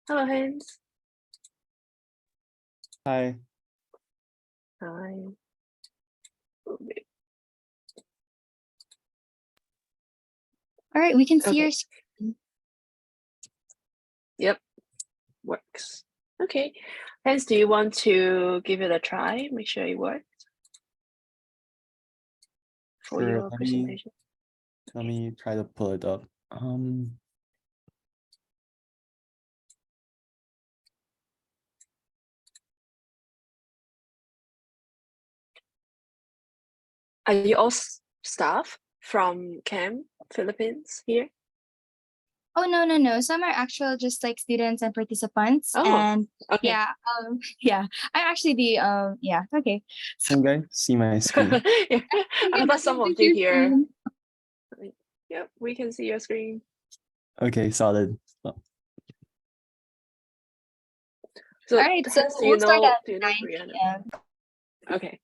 Hello, Hans. Hi. Hi. Okay. All right, we can see your Okay. screen. Yep, works. Okay. Hence, do you want to give it a try? Make sure it works for Sure, your presentation. let me try to pull it up. Are you all staff from CAM Philippines here? Oh no. Some are actual just like students and participants. Oh, And okay. yeah, yeah. I'm actually the yeah, okay. Can you guys see my screen? Yeah, We I can thought some of see you your here. screen. Yep, we can see your screen. Okay, solid. So, All right, so Hans, we'll start at do you know 9 Brianna? p.m. Okay.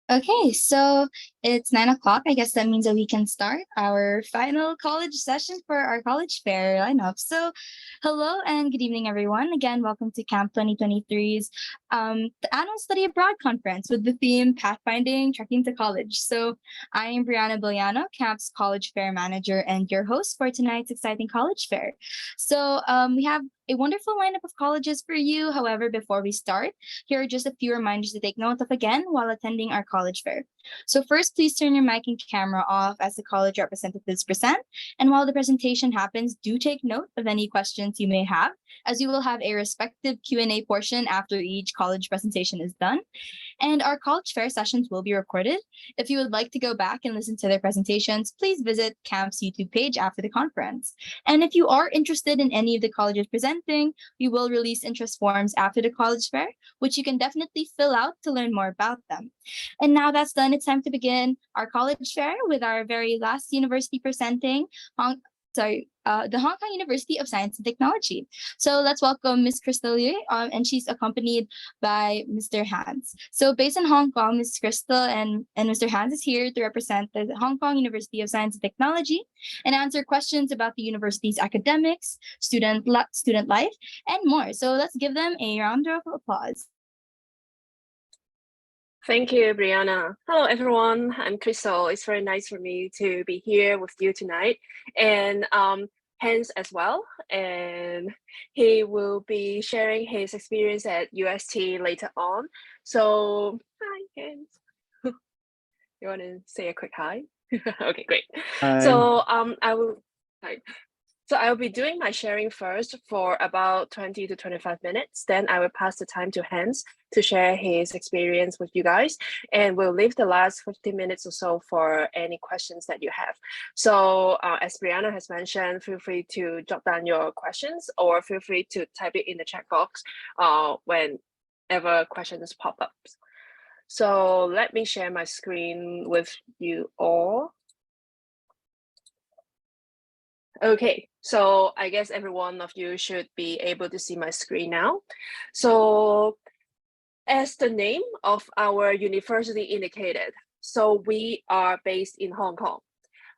Okay, so it's 9 o'clock. I guess that means that we can start our final college session for our college fair lineup. So, hello and good evening, everyone. Again, welcome to Camp 2023's the annual study abroad conference with the theme Pathfinding Trekking to College. So, I am Brianna Billano, Camp's college fair manager and your host for tonight's exciting college fair. So, we have a wonderful lineup of colleges for you. However, before we start, here are just a few reminders to take note of again while attending our college fair. So first, please turn your mic and camera off as the college representatives present. And while the presentation happens, do take note of any questions you may have, as you will have a respective Q&A portion after each college presentation is done. And our college fair sessions will be recorded. If you would like to go back and listen to their presentations, please visit Camp's YouTube page after the conference. And if you are interested in any of the colleges presenting, we will release interest forms after the college fair, which you can definitely fill out to learn more about them. And now that's done, it's time to begin our college fair with our very last university presenting, the Hong Kong University of Science and Technology. So let's welcome Ms. Crystal Liu, and she's accompanied by Mr. Hans. So based in Hong Kong, Ms. Crystal and Mr. Hans is here to represent the Hong Kong University of Science and Technology and answer questions about the university's academics, student life, and more. So let's give them a round of applause. Thank you, Brianna. Hello, everyone. I'm Crystal. It's very nice for me to be here with you tonight. And Hans as well. And he will be sharing his experience at UST later on. So, hi, Hans. You want to say a quick hi? Okay, great. Hi. So I will be doing my sharing first for about 20 to 25 minutes. Then I will pass the time to Hans to share his experience with you guys. And we'll leave the last 15 minutes or so for any questions that you have. So as Brianna has mentioned, feel free to jot down your questions or feel free to type it in the chat box whenever questions pop up. So let me share my screen with you all. Okay, so I guess every one of you should be able to see my screen now. So as the name of our university indicated, so we are based in Hong Kong.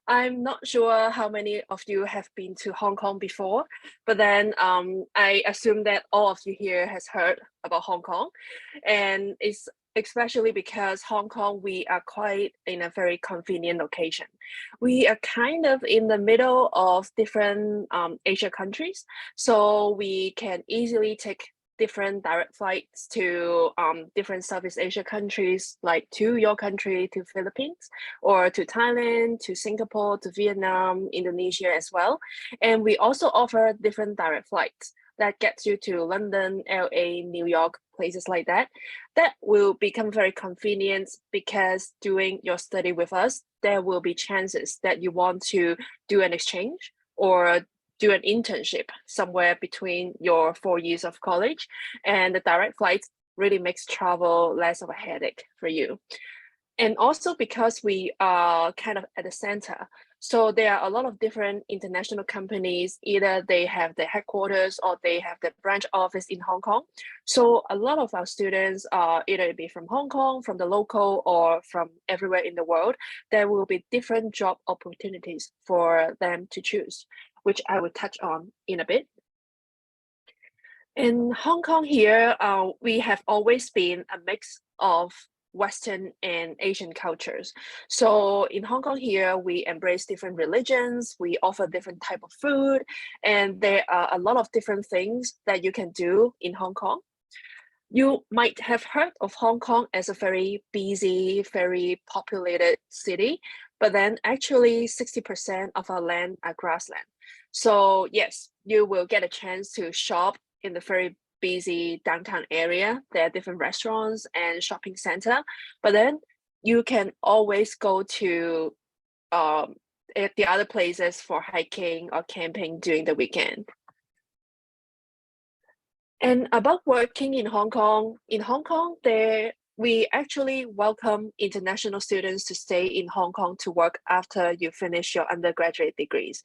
I'm not sure how many of you have been to Hong Kong before, but then I assume that all of you here has heard about Hong Kong, and it's especially because Hong Kong, we are quite in a very convenient location. We are kind of in the middle of different Asia countries, so we can easily take different direct flights to different Southeast Asia countries, like to your country, to Philippines, or to Thailand, to Singapore, to Vietnam, Indonesia as well. And we also offer different direct flights that gets you to London, LA, New York, places like that. That will become very convenient because doing your study with us, there will be chances that you want to do an exchange or do an internship somewhere between your 4 years of college, and the direct flights really makes travel less of a headache for you. And also because we are kind of at the center, so there are a lot of different international companies, either they have the headquarters or they have the branch office in Hong Kong. So a lot of our students are either be from Hong Kong, from the local, or from everywhere in the world. There will be different job opportunities for them to choose, which I will touch on in a bit. In Hong Kong here, we have always been a mix of Western and Asian cultures. So in Hong Kong here, we embrace different religions, we offer different type of food, and there are a lot of different things that you can do in Hong Kong. You might have heard of Hong Kong as a very busy, very populated city, but then actually 60% of our land are grassland. So yes, you will get a chance to shop in the very busy downtown area. There are different restaurants and shopping center, but then you can always go to the other places for hiking or camping during the weekend. And about working in Hong Kong, we actually welcome international students to stay in Hong Kong to work after you finish your undergraduate degrees.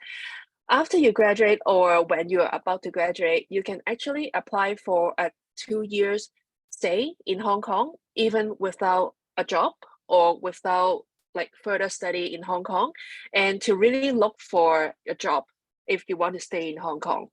After you graduate or when you are about to graduate, you can actually apply for a 2 years stay in Hong Kong, even without a job or without like further study in Hong Kong, and to really look for a job if you want to stay in Hong Kong.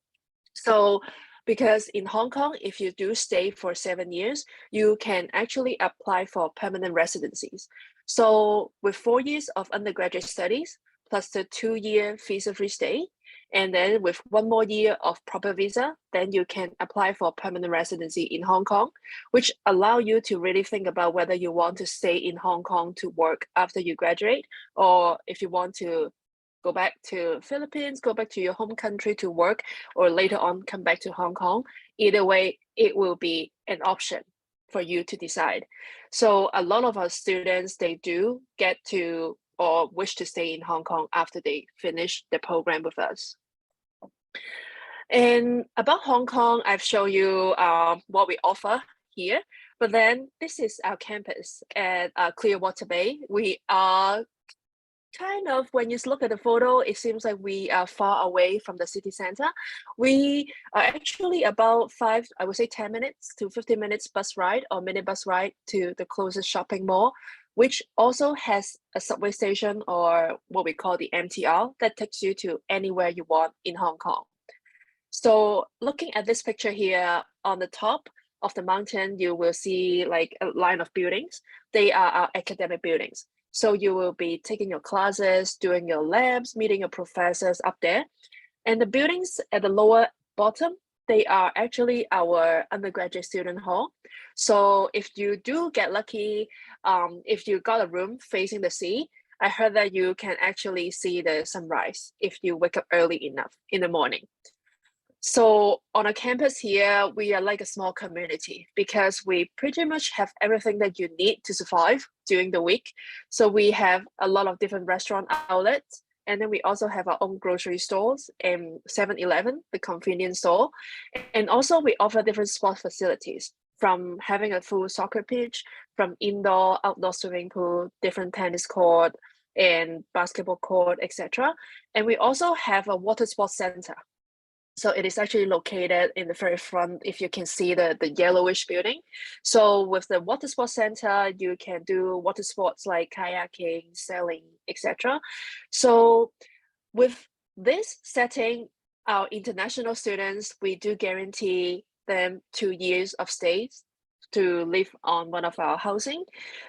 So because in Hong Kong, if you do stay for 7 years, you can actually apply for permanent residencies. So with 4 years of undergraduate studies, plus the 2-year visa-free stay, and then with 1 more year of proper visa, then you can apply for permanent residency in Hong Kong, which allow you to really think about whether you want to stay in Hong Kong to work after you graduate, or if you want to go back to Philippines, go back to your home country to work, or later on come back to Hong Kong. Either way, it will be an option for you to decide. So a lot of our students, they do get to or wish to stay in Hong Kong after they finish the program with us. And about Hong Kong, I've shown you what we offer here, but then this is our campus at Clearwater Bay. We are kind of, when you look at the photo, it seems like we are far away from the city center. We are actually about 10 minutes to 15 minutes bus ride or minibus ride to the closest shopping mall, which also has a subway station, or what we call the MTR, that takes you to anywhere you want in Hong Kong. So looking at this picture here, on the top of the mountain, you will see like a line of buildings. They are our academic buildings. So you will be taking your classes, doing your labs, meeting your professors up there. And the buildings at the lower bottom, they are actually our undergraduate student hall. So if you do get lucky, if you got a room facing the sea, I heard that you can actually see the sunrise if you wake up early enough in the morning. So on a campus here, we are like a small community because we pretty much have everything that you need to survive during the week. So we have a lot of different restaurant outlets, and then we also have our own grocery stores and 7-Eleven, the convenience store. And also we offer different sports facilities, from having a full soccer pitch, from indoor, outdoor swimming pool, different tennis court and basketball court, etc. And we also have a water sports center. So it is actually located in the very front, if you can see the yellowish building. So with the water sports center, you can do water sports like kayaking, sailing, etc. So with this setting, our international students, we do guarantee them 2 years of stays to live on one of our housing.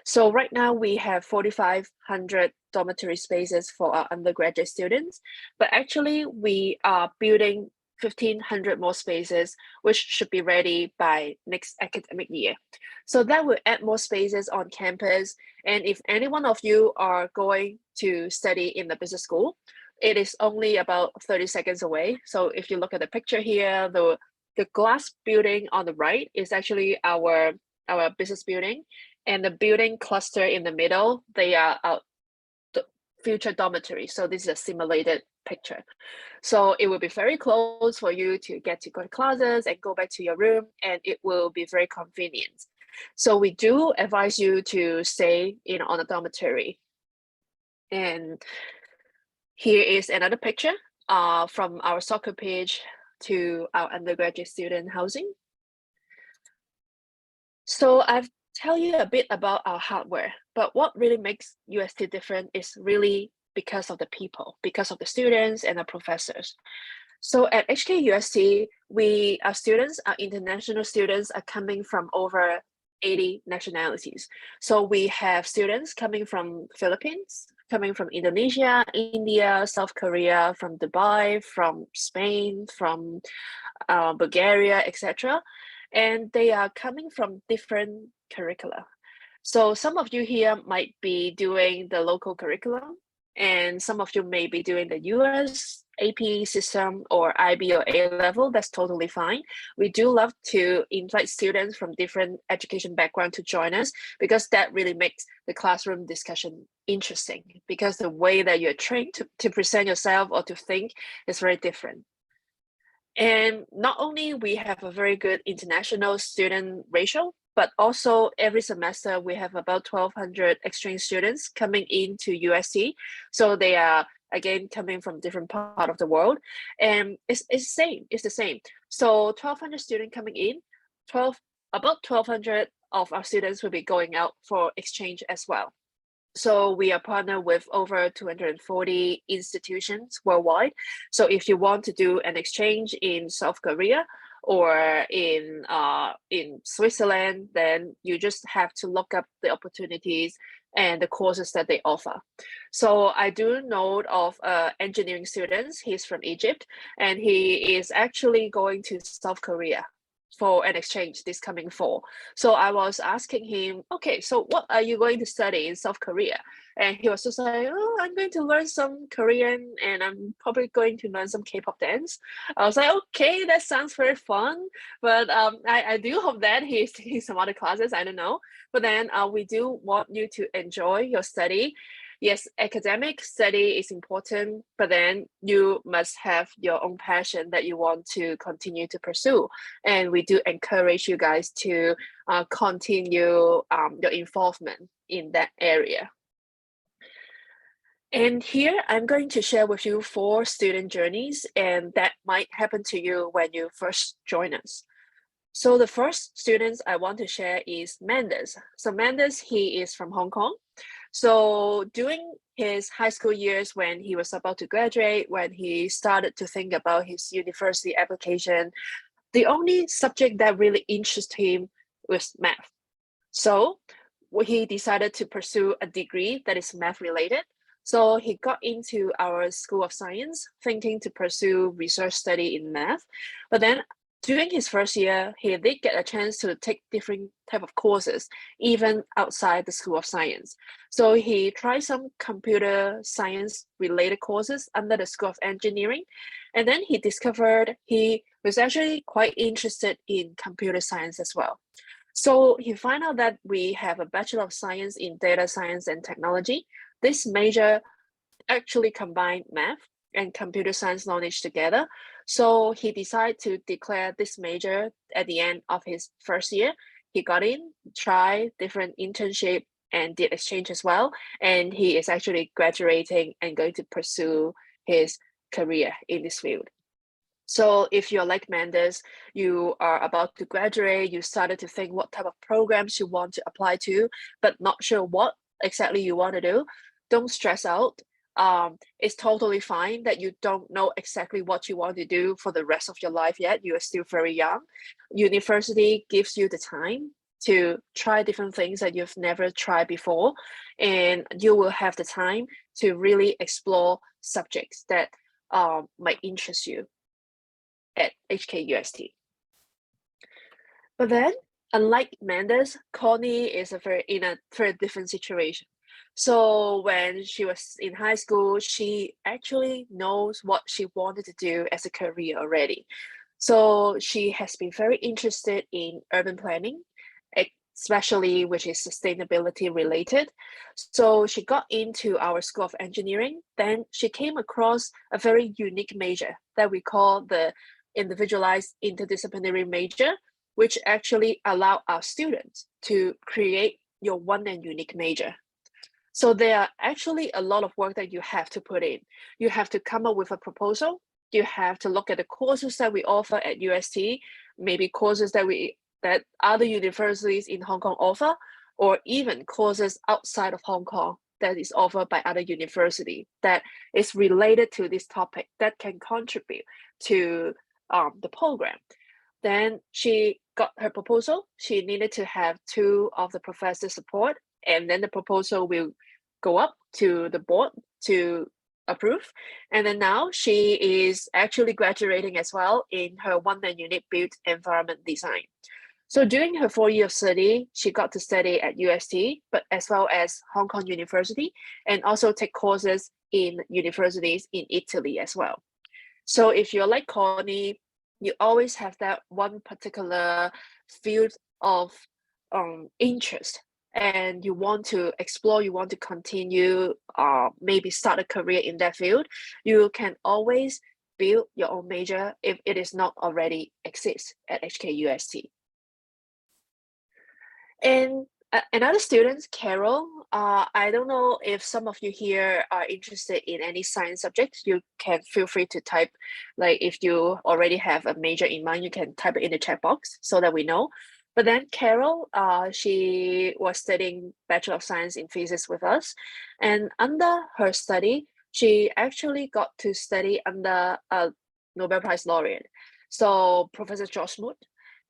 So right now we have 4,500 dormitory spaces for our undergraduate students, but actually we are building 1,500 more spaces, which should be ready by next academic year. So that will add more spaces on campus. And if any one of you are going to study in the business school, it is only about 30 seconds away. So if you look at the picture here, the glass building on the right is actually our business building, and the building cluster in the middle, they are our future dormitory. So this is a simulated picture. So it will be very close for you to get to go to classes and go back to your room, and it will be very convenient. So we do advise you to stay on a dormitory. And here is another picture from our soccer pitch to our undergraduate student housing. So I've tell you a bit about our hardware, but what really makes UST different is really because of the people, because of the students and the professors. So at HKUST, our students, our international students, are coming from over 80 nationalities. So we have students coming from Philippines, coming from Indonesia, India, South Korea, from Dubai, from Spain, from Bulgaria, etc. And they are coming from different curricula. So some of you here might be doing the local curriculum, and some of you may be doing the US AP system or IB or A level. That's totally fine. We do love to invite students from different education background to join us, because that really makes the classroom discussion interesting, because the way that you're trained to present yourself or to think is very different. And not only we have a very good international student ratio, but also every semester we have about 1,200 exchange students coming into UST. So they are, again, coming from different part of the world. And it's the same. So 1,200 students coming in, about 1,200 of our students will be going out for exchange as well. So we are partnered with over 240 institutions worldwide. So if you want to do an exchange in South Korea or in Switzerland, then you just have to look up the opportunities and the courses that they offer. So I do know of engineering students. He's from Egypt, and he is actually going to South Korea for an exchange this coming fall. So I was asking him, okay, so what are you going to study in South Korea? And he was just like, oh, I'm going to learn some Korean and I'm probably going to learn some K-pop dance. I was like, okay, that sounds very fun. But I do hope that he's taking some other classes, I don't know. But then we do want you to enjoy your study. Yes, academic study is important, but then you must have your own passion that you want to continue to pursue. And we do encourage you guys to continue your involvement in that area. And here I'm going to share with you 4 student journeys, and that might happen to you when you first join us. So the first students I want to share is Mendes. So Mendes, he is from Hong Kong. So during his high school years, when he was about to graduate, when he started to think about his university application, the only subject that really interested him was math. So he decided to pursue a degree that is math related. So he got into our School of Science, thinking to pursue research study in math. But then during his first year, he did get a chance to take different type of courses, even outside the School of Science. So he tried some computer science related courses under the School of Engineering. And then he discovered he was actually quite interested in computer science as well. So he found out that we have a Bachelor of Science in Data Science and Technology. This major actually combined math and computer science knowledge together. So he decided to declare this major at the end of his first year. He got in, tried different internship, and did exchange as well. And he is actually graduating and going to pursue his career in this field. So if you're like Mendes, you are about to graduate, you started to think what type of programs you want to apply to, but not sure what exactly you want to do, don't stress out. It's totally fine that you don't know exactly what you want to do for the rest of your life yet. You are still very young. University gives you the time to try different things that you've never tried before, and you will have the time to really explore subjects that might interest you at HKUST. But then, unlike Mendes, Connie is in a very different situation. So when she was in high school, she actually knows what she wanted to do as a career already. So she has been very interested in urban planning, especially which is sustainability related. So she got into our School of Engineering. Then she came across a very unique major that we call the individualized interdisciplinary major, which actually allow our students to create your one and unique major. So there are actually a lot of work that you have to put in. You have to come up with a proposal. You have to look at the courses that we offer at UST, maybe courses that other universities in Hong Kong offer, or even courses outside of Hong Kong that is offered by other university that is related to this topic that can contribute to the program. Then she got her proposal. She needed to have 2 of the professors' support, and then the proposal will go up to the board to approve. And then now she is actually graduating as well in her one and unique built environment design. So during her 4 years of study, she got to study at UST, but as well as Hong Kong University, and also take courses in universities in Italy as well. So if you're like Connie, you always have that one particular field of interest, and you want to explore, you want to continue, maybe start a career in that field, you can always build your own major if it is not already exists at HKUST. And another student, Carol, I don't know if some of you here are interested in any science subjects. You can feel free to type, like if you already have a major in mind, you can type it in the chat box so that we know. But then Carol, she was studying Bachelor of Science in Physics with us. And under her study, she actually got to study under a Nobel Prize laureate. So Professor George Smoot,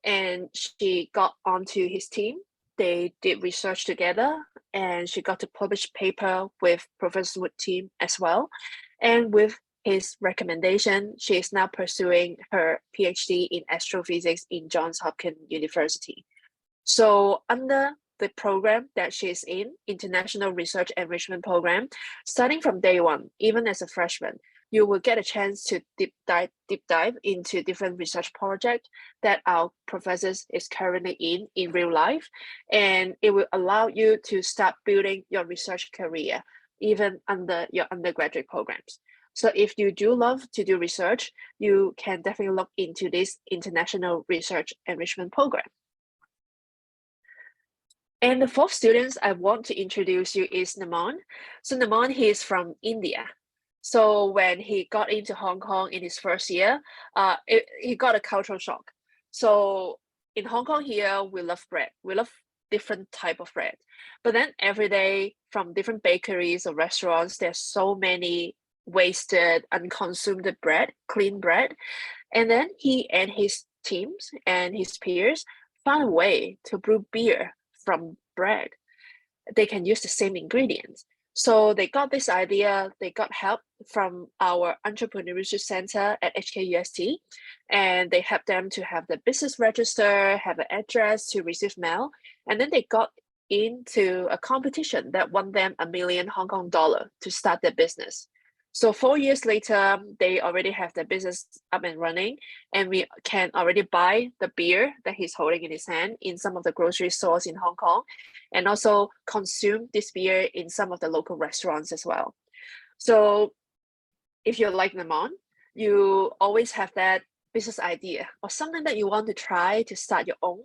and she got onto his team. They did research together, and she got to publish paper with Professor Smoot's team as well. And with his recommendation, she is now pursuing her PhD in astrophysics in Johns Hopkins University. So under the program that she's in, International Research Enrichment Program, starting from day one, even as a freshman, you will get a chance to deep dive into different research projects that our professors is currently in real life. And it will allow you to start building your research career, even under your undergraduate programs. So if you do love to do research, you can definitely look into this International Research Enrichment Program. And the fourth student I want to introduce you is Naman. So Naman, he is from India. So when he got into Hong Kong in his first year, he got a cultural shock. So in Hong Kong here, we love bread. We love different type of bread. But then every day from different bakeries or restaurants, there's so many wasted, unconsumed bread, clean bread. And then he and his teams and his peers found a way to brew beer from bread. They can use the same ingredients. So they got this idea, they got help from our entrepreneurship center at HKUST, and they helped them to have the business register, have an address to receive mail, and then they got into a competition that won them $1 million Hong Kong dollar to start their business. So 4 years later, they already have their business up and running, and we can already buy the beer that he's holding in his hand in some of the grocery stores in Hong Kong, and also consume this beer in some of the local restaurants as well. So if you're like Naman, you always have that business idea or something that you want to try to start your own.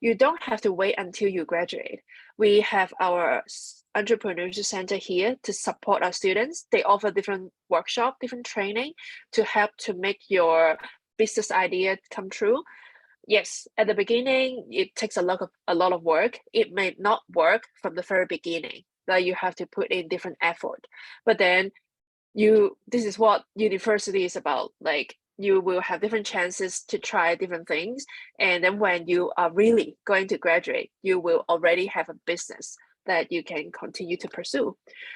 You don't have to wait until you graduate. We have our entrepreneurship center here to support our students. They offer different workshop, different training to help to make your business idea come true. Yes, at the beginning, it takes a lot of work. It may not work from the very beginning, that you have to put in different effort. But then this is what university is about. Like, you will have different chances to try different things. And then when you are really going to graduate, you will already have a business that you can continue to pursue.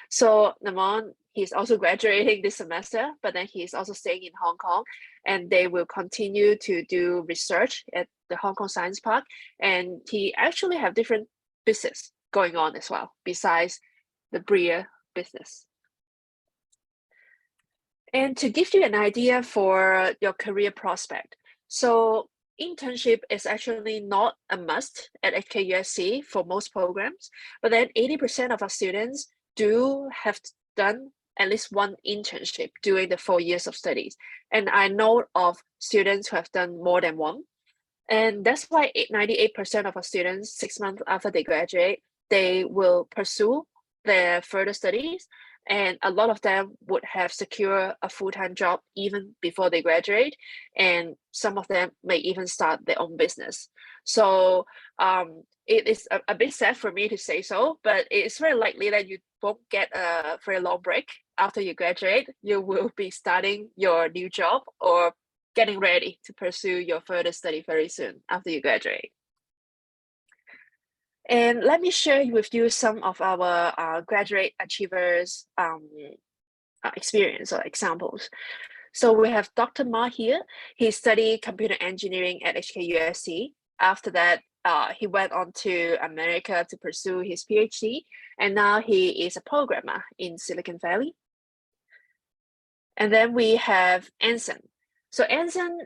So Naman, he's also graduating this semester, but then he's also staying in Hong Kong, and they will continue to do research at the Hong Kong Science Park. And he actually have different business going on as well, besides the beer business. And to give you an idea for your career prospect, so internship is actually not a must at HKUST for most programs, but then 80% of our students do have done at least one internship during the 4 years of studies. And I know of students who have done more than one. And that's why 98% of our students, 6 months after they graduate, they will pursue their further studies. And a lot of them would have secured a full-time job even before they graduate. And some of them may even start their own business. So it is a bit sad for me to say so, but it's very likely that you won't get a very long break after you graduate. You will be starting your new job or getting ready to pursue your further study very soon after you graduate. And let me share with you some of our graduate achievers experience or examples. So we have Dr. Ma here. He studied computer engineering at HKUST. After that, he went on to America to pursue his PhD, and now he is a programmer in Silicon Valley. And then we have Anson. So Anson,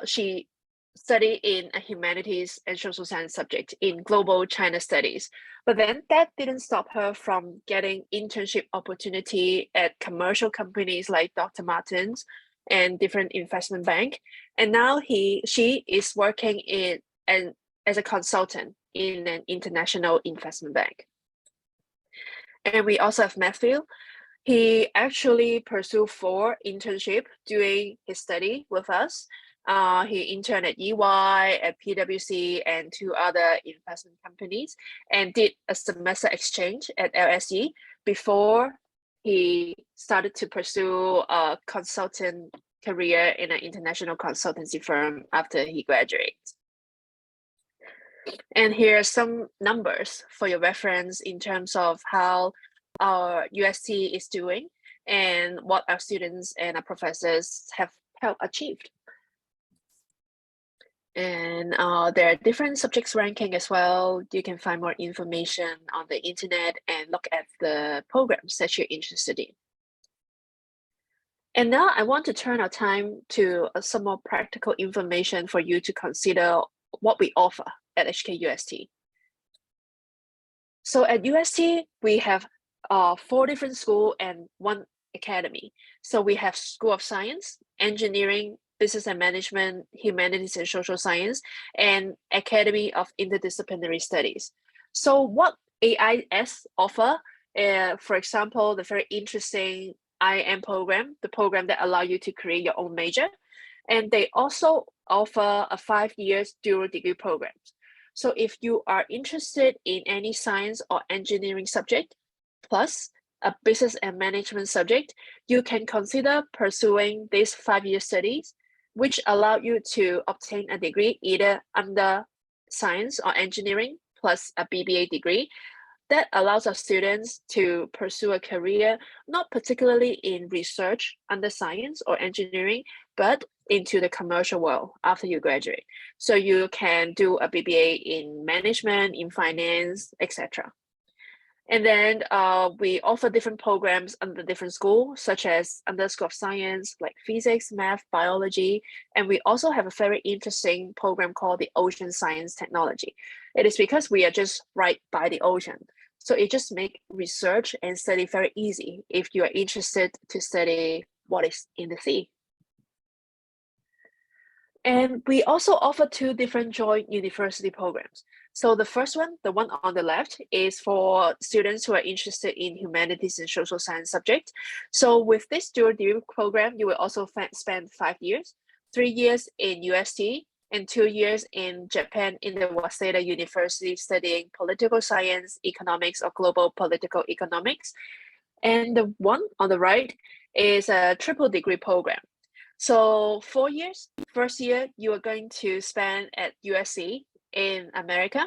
she studied in a humanities and social science subject in global China studies. But then that didn't stop her from getting internship opportunity at commercial companies like Dr. Martens and different investment bank. And now she is working as a consultant in an international investment bank. And we also have Matthew. He actually pursued 4 internships during his study with us. He interned at EY, at PwC, and 2 other investment companies, and did a semester exchange at LSE before he started to pursue a consultant career in an international consultancy firm after he graduates. And here are some numbers for your reference in terms of how our UST is doing and what our students and our professors have helped achieved. And there are different subjects ranking as well. You can find more information on the internet and look at the programs that you're interested in. And now I want to turn our time to some more practical information for you to consider what we offer at HKUST. So at UST, we have 4 different schools and 1 academy. So we have School of Science, Engineering, Business and Management, Humanities and Social Science, and Academy of Interdisciplinary Studies. So what AIS offer, for example, the very interesting IM program, the program that allow you to create your own major. And they also offer a 5-year dual degree program. So if you are interested in any science or engineering subject, plus a business and management subject, you can consider pursuing these 5-year studies, which allow you to obtain a degree either under science or engineering plus a BBA degree. That allows our students to pursue a career, not particularly in research under science or engineering, but into the commercial world after you graduate. So you can do a BBA in management, in finance, etc. And then we offer different programs under different schools, such as under School of Science, like physics, math, biology. And we also have a very interesting program called the Ocean Science Technology. It is because we are just right by the ocean. So it just makes research and study very easy if you are interested to study what is in the sea. And we also offer 2 different joint university programs. So the first one, the one on the left, is for students who are interested in humanities and social science subject. So with this dual degree program, you will also spend 5 years, 3 years in UST, and 2 years in Japan in the Waseda University studying political science, economics, or global political economics. And the one on the right is a triple degree program. So 4 years, first year, you are going to spend at USC in America,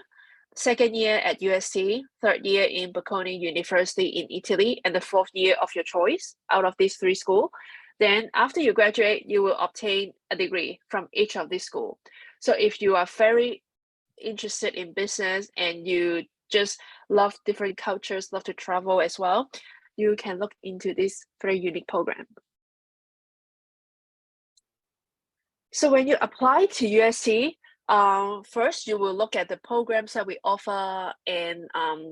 second year at USC, third year in Bocconi University in Italy, and the 4th year of your choice out of these 3 schools. Then after you graduate, you will obtain a degree from each of these schools. So if you are very interested in business and you just love different cultures, love to travel as well, you can look into this very unique program. So when you apply to USC, first you will look at the programs that we offer and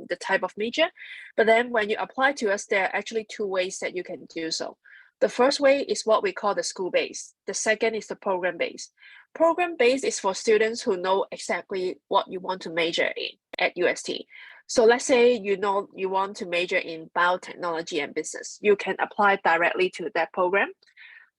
the type of major. But then when you apply to us, there are actually 2 ways that you can do so. The first way is what we call the school-based. The second is the program-based. Program-based is for students who know exactly what you want to major in at UST. So let's say you know you want to major in biotechnology and business. You can apply directly to that program.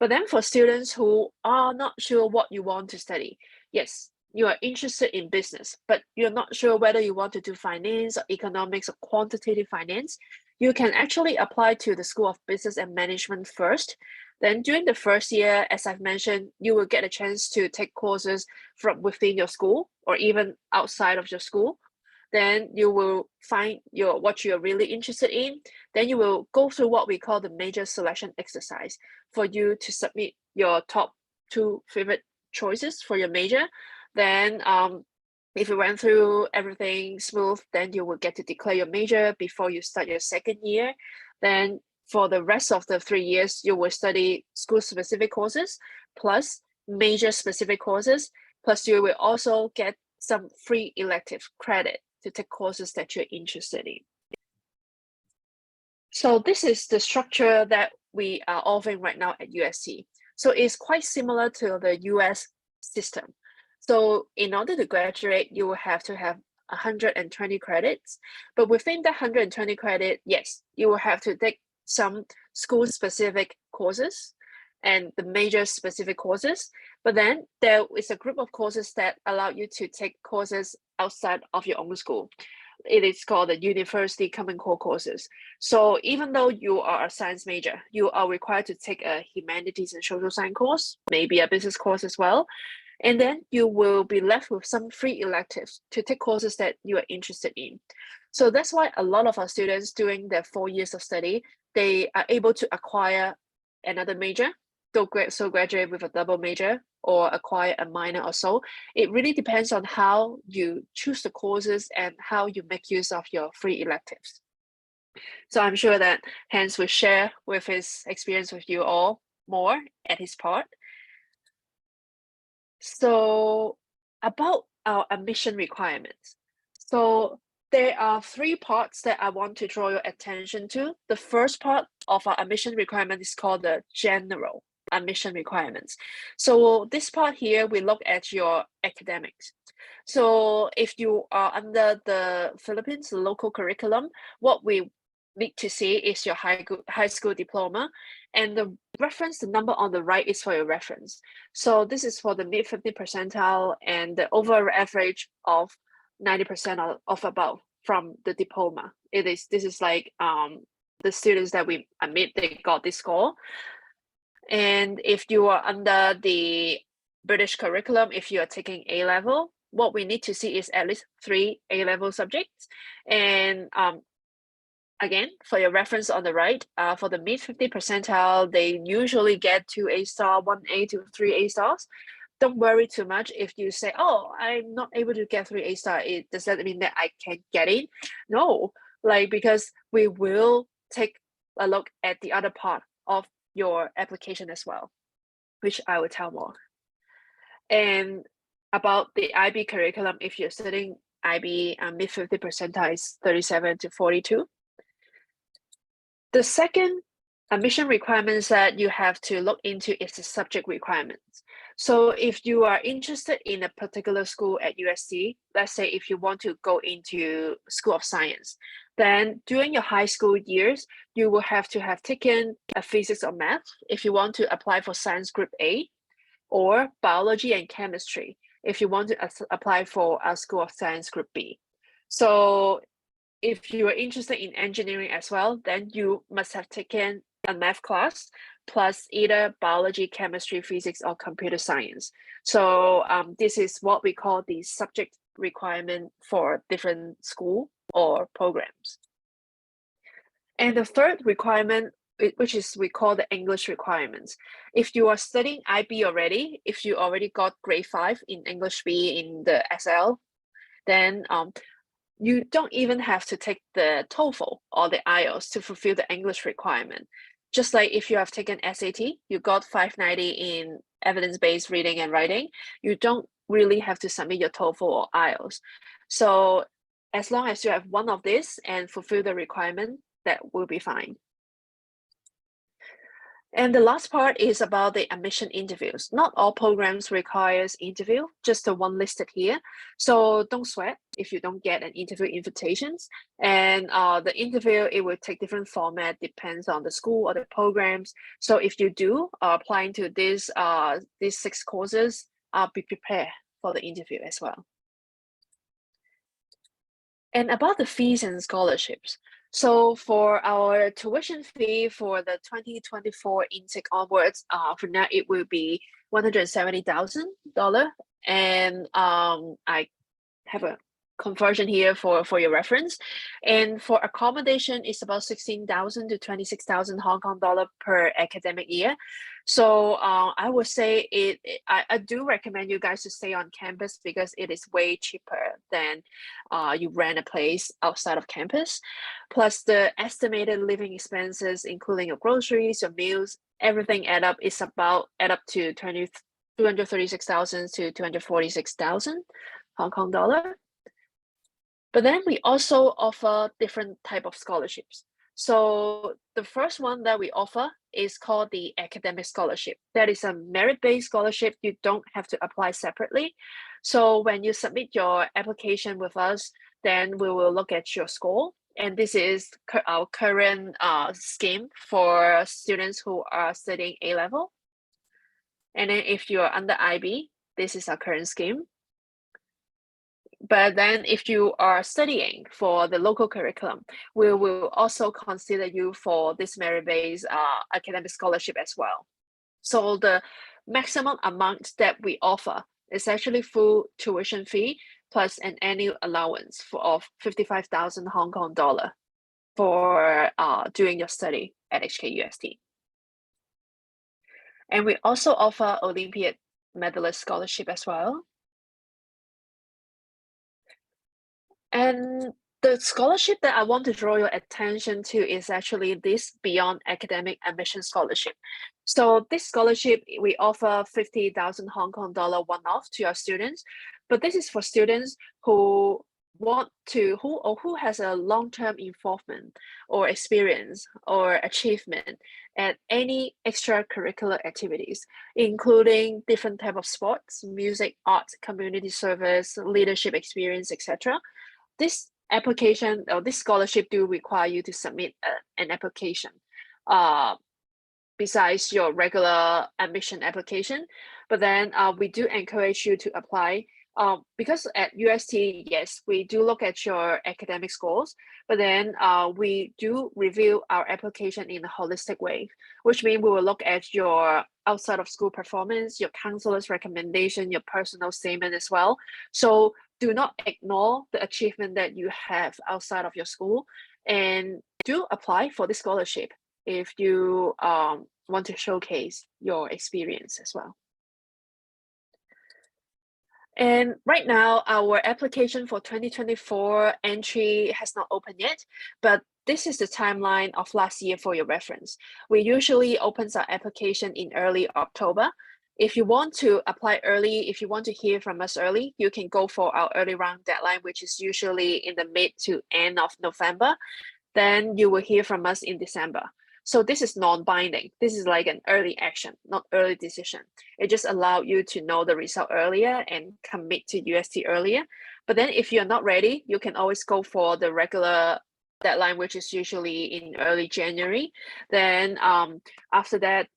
But then for students who are not sure what you want to study, yes, you are interested in business, but you're not sure whether you want to do finance or economics or quantitative finance, you can actually apply to the School of Business and Management first. Then during the first year, as I've mentioned, you will get a chance to take courses from within your school or even outside of your school. Then you will find what you're really interested in. Then you will go through what we call the major selection exercise for you to submit your top 2 favorite choices for your major. Then if you went through everything smooth, then you will get to declare your major before you start your second year. Then for the rest of the 3 years, you will study school-specific courses plus major-specific courses, plus you will also get some free elective credit to take courses that you're interested in. So this is the structure that we are offering right now at USC. So it's quite similar to the US system. So in order to graduate, you will have to have 120 credits. But within the 120 credit, yes, you will have to take some school-specific courses and the major specific courses, but then there is a group of courses that allow you to take courses outside of your own school. It is called the University Common Core courses. So even though you are a science major, you are required to take a humanities and social science course, maybe a business course as well. And then you will be left with some free electives to take courses that you are interested in. So that's why a lot of our students during their 4 years of study, they are able to acquire another major, so graduate with a double major or acquire a minor or so. It really depends on how you choose the courses and how you make use of your free electives. So I'm sure that Hans will share with his experience with you all more at his part. So about our admission requirements. So there are 3 parts that I want to draw your attention to. The first part of our admission requirement is called the general admission requirements. So this part here, we look at your academics. So if you are under the Philippines local curriculum, what we need to see is your high school diploma, and the reference, the number on the right is for your reference. So this is for the mid 50 percentile and the overall average of 90% of above from the diploma. This is like the students that we admit they got this score. And if you are under the British curriculum, if you are taking A level, what we need to see is at least 3 A level subjects. And again, for your reference on the right, for the mid 50 percentile, they usually get 2 A star, 1 A to 3 A stars. Don't worry too much if you say, oh, I'm not able to get 3 A star. Does that mean that I can't get in? No, because we will take a look at the other part of your application as well, which I will tell more. And about the IB curriculum, if you're studying IB, mid 50 percentile is 37 to 42. The second admission requirements that you have to look into is the subject requirements. So if you are interested in a particular school at UST, let's say if you want to go into School of Science, then during your high school years, you will have to have taken a physics or math if you want to apply for Science Group A, or biology and chemistry if you want to apply for a School of Science Group B. So if you are interested in engineering as well, then you must have taken a math class plus either biology, chemistry, physics, or computer science. So this is what we call the subject requirement for different school or programs. And the third requirement, which is we call the English requirements. If you are studying IB already, if you already got grade 5 in English B in the SL, then you don't even have to take the TOEFL or the IELTS to fulfill the English requirement. Just like if you have taken SAT, you got 590 in evidence-based reading and writing, you don't really have to submit your TOEFL or IELTS. So as long as you have one of these and fulfill the requirement, that will be fine. And the last part is about the admission interviews. Not all programs requires interview, just the one listed here. So don't sweat if you don't get an interview invitations. And the interview, it will take different format, depends on the school or the programs. So if you do applying to these 6 courses, be prepared for the interview as well. And about the fees and scholarships. So for our tuition fee for the 2024 intake onwards, for now it will be $170,000. And I have a conversion here for your reference. And for accommodation, it's about 16,000 to 26,000 Hong Kong dollar per academic year. So I would say I do recommend you guys to stay on campus because it is way cheaper than you rent a place outside of campus. Plus the estimated living expenses, including your groceries, your meals, everything add up to 236,000 to 246,000 Hong Kong dollar. But then we also offer different type of scholarships. So the first one that we offer is called the academic scholarship. That is a merit-based scholarship. You don't have to apply separately. So when you submit your application with us, then we will look at your score And this is our current scheme for students who are studying A-level. And then if you're under IB, this is our current scheme. But then if you are studying for the local curriculum, we will also consider you for this merit-based academic scholarship as well. So the maximum amount that we offer is actually full tuition fee plus an annual allowance of 55,000 Hong Kong dollar for doing your study at HKUST. And we also offer Olympiad medalist scholarship as well. And the scholarship that I want to draw your attention to is actually this Beyond Academic Admission Scholarship. So this scholarship, we offer 50,000 Hong Kong dollar one-off to our students, but this is for students who who has a long-term involvement or experience or achievement at any extracurricular activities, including different type of sports, music, art, community service, leadership experience, etc. This application or this scholarship do require you to submit an application besides your regular admission application, but then we do encourage you to apply because at UST, yes, we do look at your academic scores, but then we do review our application in a holistic way, which means we will look at your outside of school performance, your counselor's recommendation, your personal statement as well. So do not ignore the achievement that you have outside of your school, and do apply for the scholarship if you want to showcase your experience as well. And right now, our application for 2024 entry has not opened yet, but this is the timeline of last year for your reference. We usually open our application in early October. If you want to apply early, if you want to hear from us early, you can go for our early round deadline, which is usually in the mid to end of November. Then you will hear from us in December. So this is non-binding. This is like an early action, not early decision. It just allows you to know the result earlier and commit to UST earlier. But then if you're not ready, you can always go for the regular deadline, which is usually in early January. Then after that,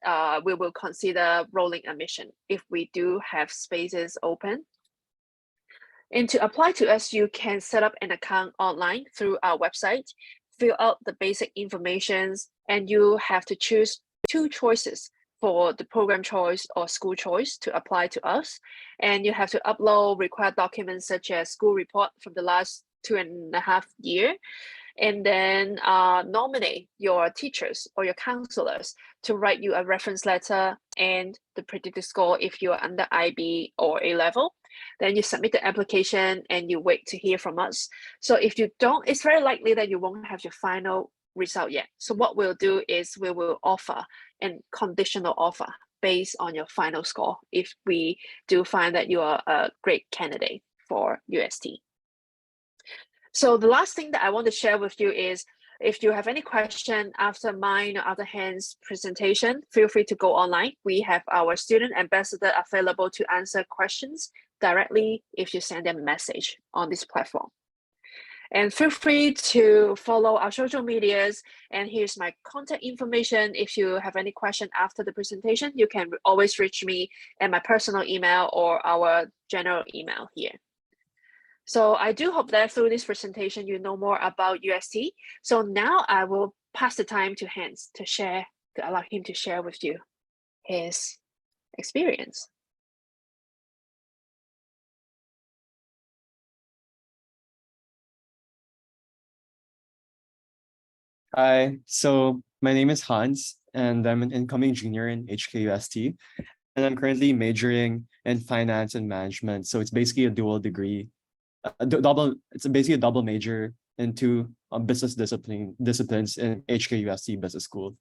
we will consider rolling admission if we do have spaces open. And to apply to us, you can set up an account online through our website, fill out the basic informations, and you have to choose two choices for the program choice or school choice to apply to us. And you have to upload required documents such as school report from the last 2.5 years, and then nominate your teachers or your counselors to write you a reference letter and the predicted score if you're under IB or A-level. Then you submit the application and you wait to hear from us. So if you don't, it's very likely that you won't have your final result yet. So what we'll do is we will offer a conditional offer based on your final score if we do find that you are a great candidate for UST. So the last thing that I want to share with you is, if you have any question after mine or other hands presentation, feel free to go online. We have our student ambassador available to answer questions directly if you send them a message on this platform. And feel free to follow our social medias. And here's my contact information. If you have any question after the presentation, you can always reach me at my personal email or our general email here. So I do hope that through this presentation, you know more about UST. So now I will pass the time to Hans to allow him to share with you his experience. Hi, so my name is Hans, and I'm an incoming junior in HKUST, and I'm currently majoring in finance and management. So it's basically a dual degree, it's basically a double major in two business disciplines in HKUST Business School.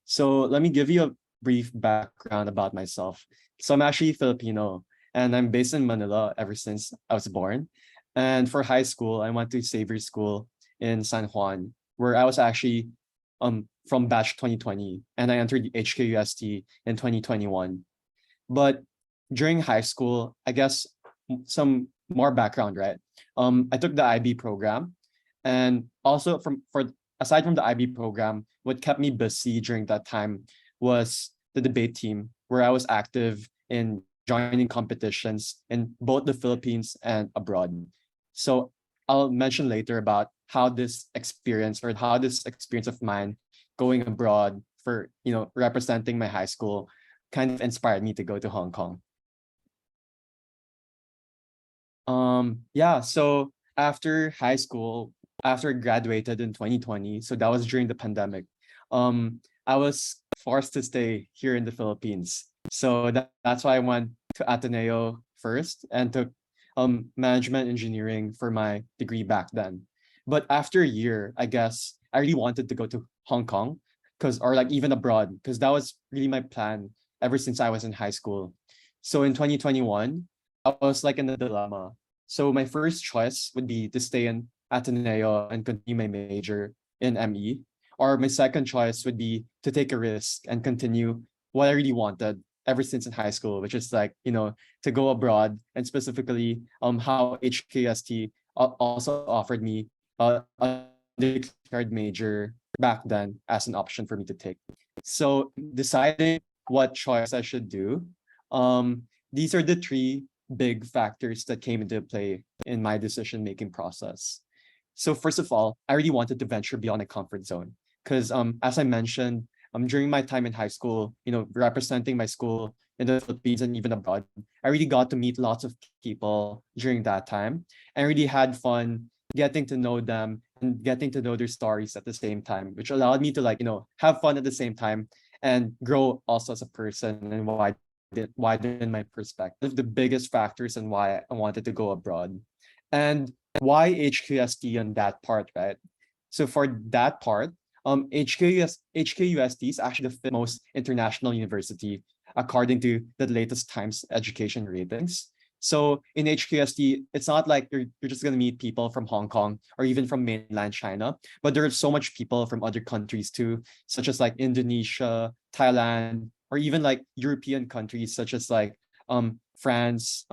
So let me give you a brief background about myself. So I'm actually Filipino, and I'm based in Manila ever since I was born. And for high school, I went to Xavier School in San Juan, where I was actually from batch 2020, and I entered the HKUST in 2021. But during high school, I guess some more background, right? I took the IB program, And also aside from the IB program, what kept me busy during that time was the debate team, where I was active in joining competitions in both the Philippines and abroad. So I'll mention later about how this experience of mine going abroad for representing my high school kind of inspired me to go to Hong Kong. Yeah, so after high school, after I graduated in 2020, so that was during the pandemic, I was forced to stay here in the Philippines. So that's why I went to Ateneo first and took management engineering for my degree back then. But after a year, I guess I really wanted to go to Hong Kong or like even abroad, because that was really my plan ever since I was in high school. So in 2021, I was like in a dilemma. So my first choice would be to stay in Ateneo and continue my major in ME. Or my second choice would be to take a risk and continue what I really wanted ever since in high school, which is like, to go abroad, and specifically how HKUST also offered me a declared major back then as an option for me to take. So deciding what choice I should do, these are the three big factors that came into play in my decision-making process. So first of all, I really wanted to venture beyond my comfort zone because as I mentioned, during my time in high school, representing my school in the Philippines and even abroad, I really got to meet lots of people during that time and really had fun getting to know them and getting to know their stories at the same time, which allowed me to have fun at the same time and grow also as a person and widen my perspective. The biggest factors and why I wanted to go abroad. And why HKUST on that part, right? So for that part, HKUST is actually the fifth most international university according to the latest Times Education ratings. So in HKUST, it's not like you're just gonna meet people from Hong Kong or even from mainland China, but there are so much people from other countries too, such as like Indonesia, Thailand, or even like European countries such as like France,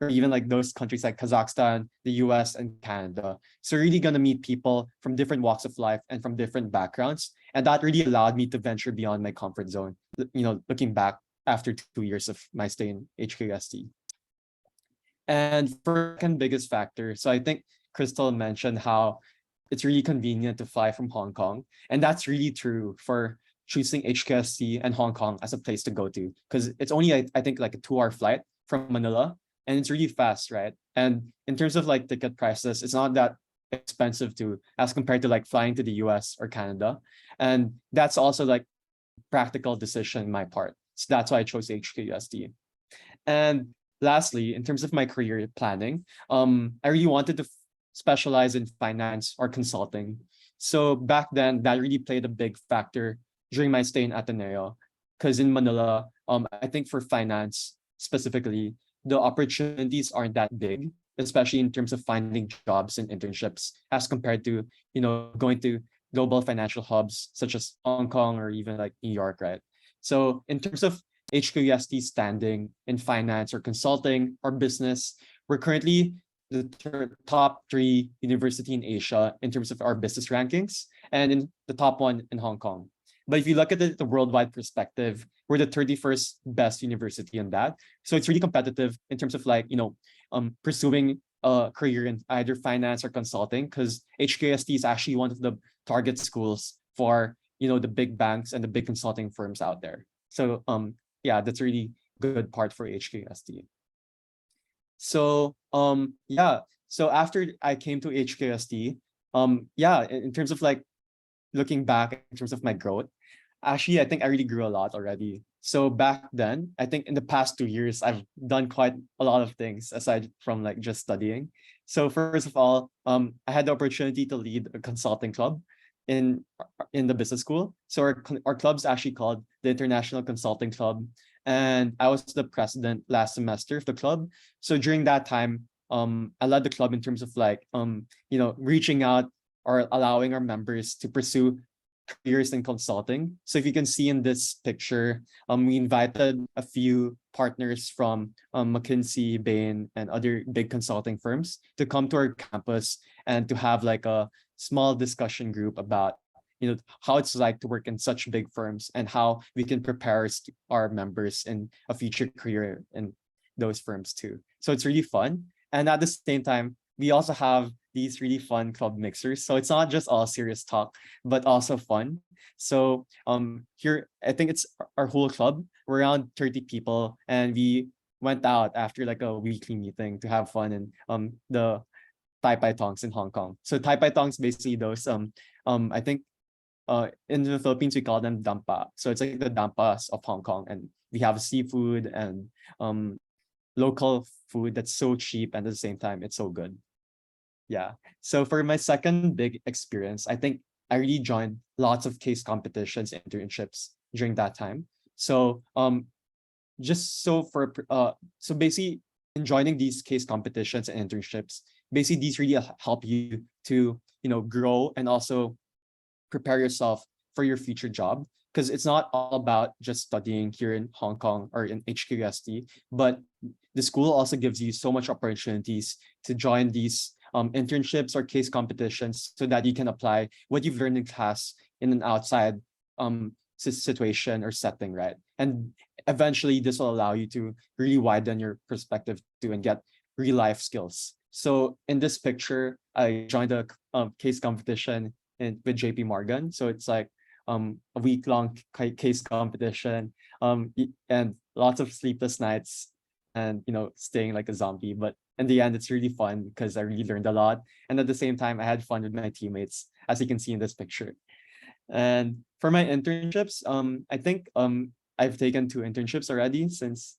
or even like those countries like Kazakhstan, the US, and Canada. So really gonna meet people from different walks of life and from different backgrounds. And that really allowed me to venture beyond my comfort zone, looking back after 2 years of my stay in HKUST. And for second biggest factor, so I think Crystal mentioned how it's really convenient to fly from Hong Kong. And that's really true for choosing HKUST and Hong Kong as a place to go to, because it's only, I think, like a 2-hour flight from Manila, and it's really fast, right? And in terms of like ticket prices, it's not that expensive too, as compared to like flying to the US or Canada. And that's also like practical decision on my part. So that's why I chose HKUST. And lastly, in terms of my career planning, I really wanted to specialize in finance or consulting. So back then, that really played a big factor during my stay in Ateneo, because in Manila, I think for finance specifically, the opportunities aren't that big, especially in terms of finding jobs and internships as compared to, going to global financial hubs such as Hong Kong or even like New York, right? So in terms of HKUST standing in finance or consulting or business, we're currently the top 3 university in Asia in terms of our business rankings, and in the top 1 in Hong Kong. But if you look at the worldwide perspective, we're the 31st best university in that. So it's really competitive in terms of like, pursuing a career in either finance or consulting, because HKUST is actually one of the target schools for, the big banks and the big consulting firms out there. So yeah, that's a really good part for HKUST. So yeah, so after I came to HKUST, yeah, in terms of like looking back in terms of my growth, actually, I think I really grew a lot already. So back then, I think in the past 2 years, I've done quite a lot of things aside from like just studying. So first of all, I had the opportunity to lead a consulting club in the business school. So our club's actually called the International Consulting Club, and I was the president last semester of the club. So during that time, I led the club in terms of like reaching out or allowing our members to pursue careers in consulting. So if you can see in this picture, we invited a few partners from McKinsey, Bain, and other big consulting firms to come to our campus and to have like a small discussion group about how it's like to work in such big firms and how we can prepare our members in a future career in those firms too. So it's really fun. And at the same time, we also have these really fun club mixers. So it's not just all serious talk, but also fun. So here, I think it's our whole club. We're around 30 people, and we went out after like a weekly meeting to have fun in the Tai Pai Tongs in Hong Kong. So Tai Pai Tongs basically those I think in the Philippines we call them dampa. So it's like the dampas of Hong Kong, and we have seafood and local food that's so cheap, and at the same time it's so good. Yeah. So for my second big experience, I think I really joined lots of case competitions, internships during that time. So just so for so basically in joining these case competitions and internships, basically these really help you to grow and also prepare yourself for your future job, because it's not all about just studying here in Hong Kong or in HKUST, but the school also gives you so much opportunities to join these internships or case competitions so that you can apply what you've learned in class in an outside situation or setting, right? And eventually this will allow you to really widen your perspective too and get real life skills. So in this picture, I joined a case competition with JP Morgan. So it's like a week-long case competition and lots of sleepless nights and staying like a zombie. But in the end, it's really fun because I really learned a lot. And at the same time, I had fun with my teammates, as you can see in this picture. And for my internships, I think I've taken 2 internships already since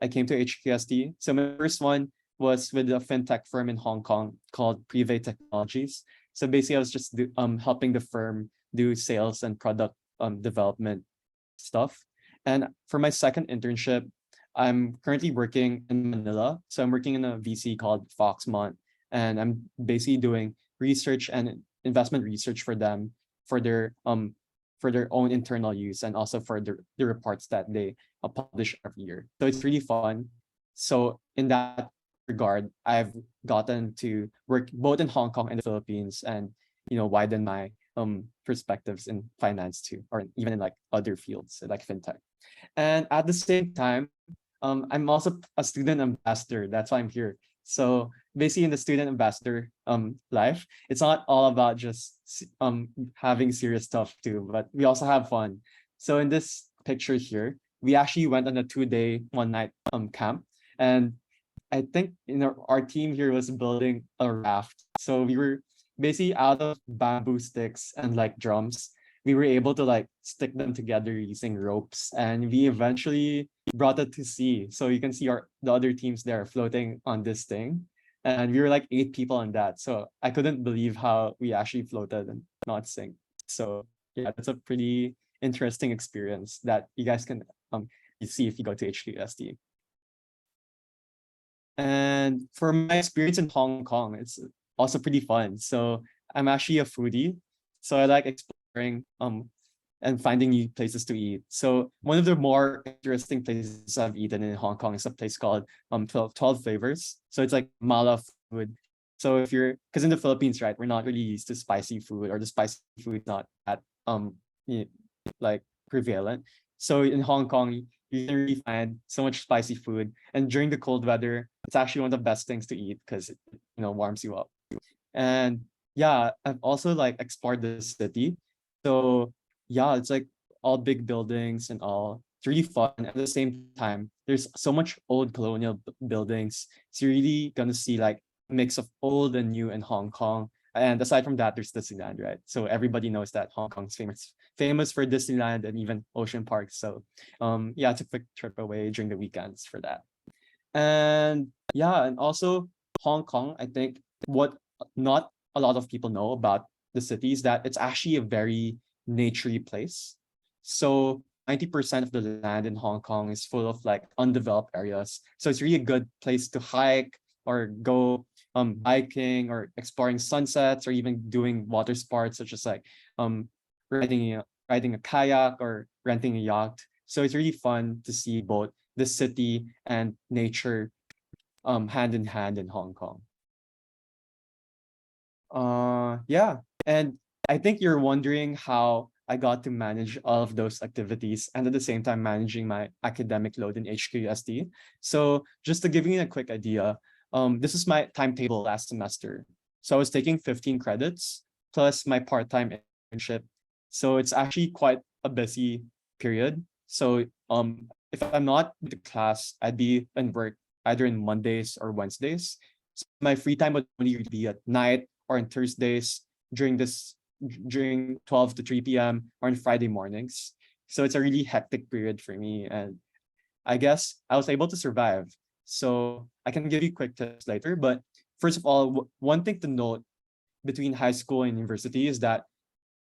I came to HKUST. So my first one was with a fintech firm in Hong Kong called Prive Technologies. So basically, I was just helping the firm do sales and product development stuff. And for my second internship, I'm currently working in Manila. So I'm working in a VC called Foxmont, and I'm basically doing research and investment research for them for their own internal use and also for the reports that they publish every year. So it's really fun. So in that regard, I've gotten to work both in Hong Kong and the Philippines and widen my perspectives in finance too, or even in like other fields like fintech. And at the same time, I'm also a student ambassador. That's why I'm here. So basically in the student ambassador life, it's not all about just having serious stuff too, but we also have fun. So in this picture here, we actually went on a 2-day, 1-night camp. And I think our team here was building a raft. So we were basically out of bamboo sticks and like drums. We were able to like stick them together using ropes, and we eventually brought it to sea. So you can see the other teams there floating on this thing, and we were like 8 people on that. So I couldn't believe how we actually floated and not sink. So yeah, that's a pretty interesting experience that you guys can you see if you go to HKUST. And for my experience in Hong Kong, it's also pretty fun. So I'm actually a foodie, so I like exploring and finding new places to eat. So one of the more interesting places I've eaten in Hong Kong is a place called 12 Flavors. So it's like mala food. So because in the Philippines, right, we're not really used to spicy food, or the spicy food is not that like prevalent. So in Hong Kong, you can really find so much spicy food, and during the cold weather, it's actually one of the best things to eat because it warms you up. And yeah, I've also like explored the city. So yeah, it's like all big buildings and all. It's really fun. At the same time, there's so much old colonial buildings. So you're really gonna see like a mix of old and new in Hong Kong. And aside from that, there's Disneyland, right? So everybody knows that Hong Kong's famous for Disneyland and even ocean parks. So yeah, it's a quick trip away during the weekends for that. And yeah, and also Hong Kong, I think what not a lot of people know about the city is that it's actually a very naturey place. So 90% of the land in Hong Kong is full of like undeveloped areas. So it's really a good place to hike or go biking or exploring sunsets or even doing water sports such as like riding a kayak or renting a yacht. So it's really fun to see both the city and nature hand in hand in Hong Kong. Yeah, and I think you're wondering how I got to manage all of those activities and at the same time managing my academic load in HKUST. So just to give you a quick idea, this is my timetable last semester. So I was taking 15 credits plus my part-time internship. So it's actually quite a busy period. So if I'm not with the class, I'd be in work either in Mondays or Wednesdays. So my free time would only be at night or on Thursdays during 12 to 3 p.m. or on Friday mornings. So it's a really hectic period for me. And I guess I was able to survive. So I can give you quick tips later. But first of all, one thing to note between high school and university is that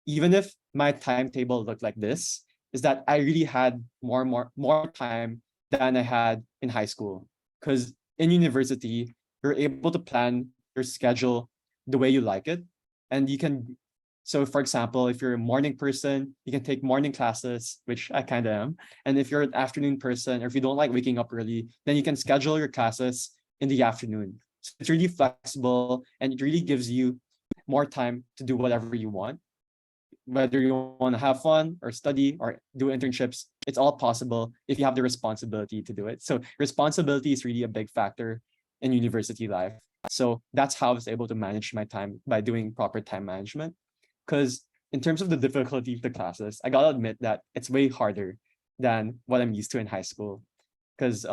even if my timetable looked like this, is that I really had more time than I had in high school. Because in university, you're able to plan your schedule the way you like it. And you can, so for example, if you're a morning person, you can take morning classes, which I kind of am. And if you're an afternoon person, or if you don't like waking up early, then you can schedule your classes in the afternoon. So it's really flexible and it really gives you more time to do whatever you want. Whether you want to have fun or study or do internships, it's all possible if you have the responsibility to do it. So responsibility is really a big factor in university life. So that's how I was able to manage my time by doing proper time management. Because in terms of the difficulty of the classes, I gotta admit that it's way harder than what I'm used to in high school. Because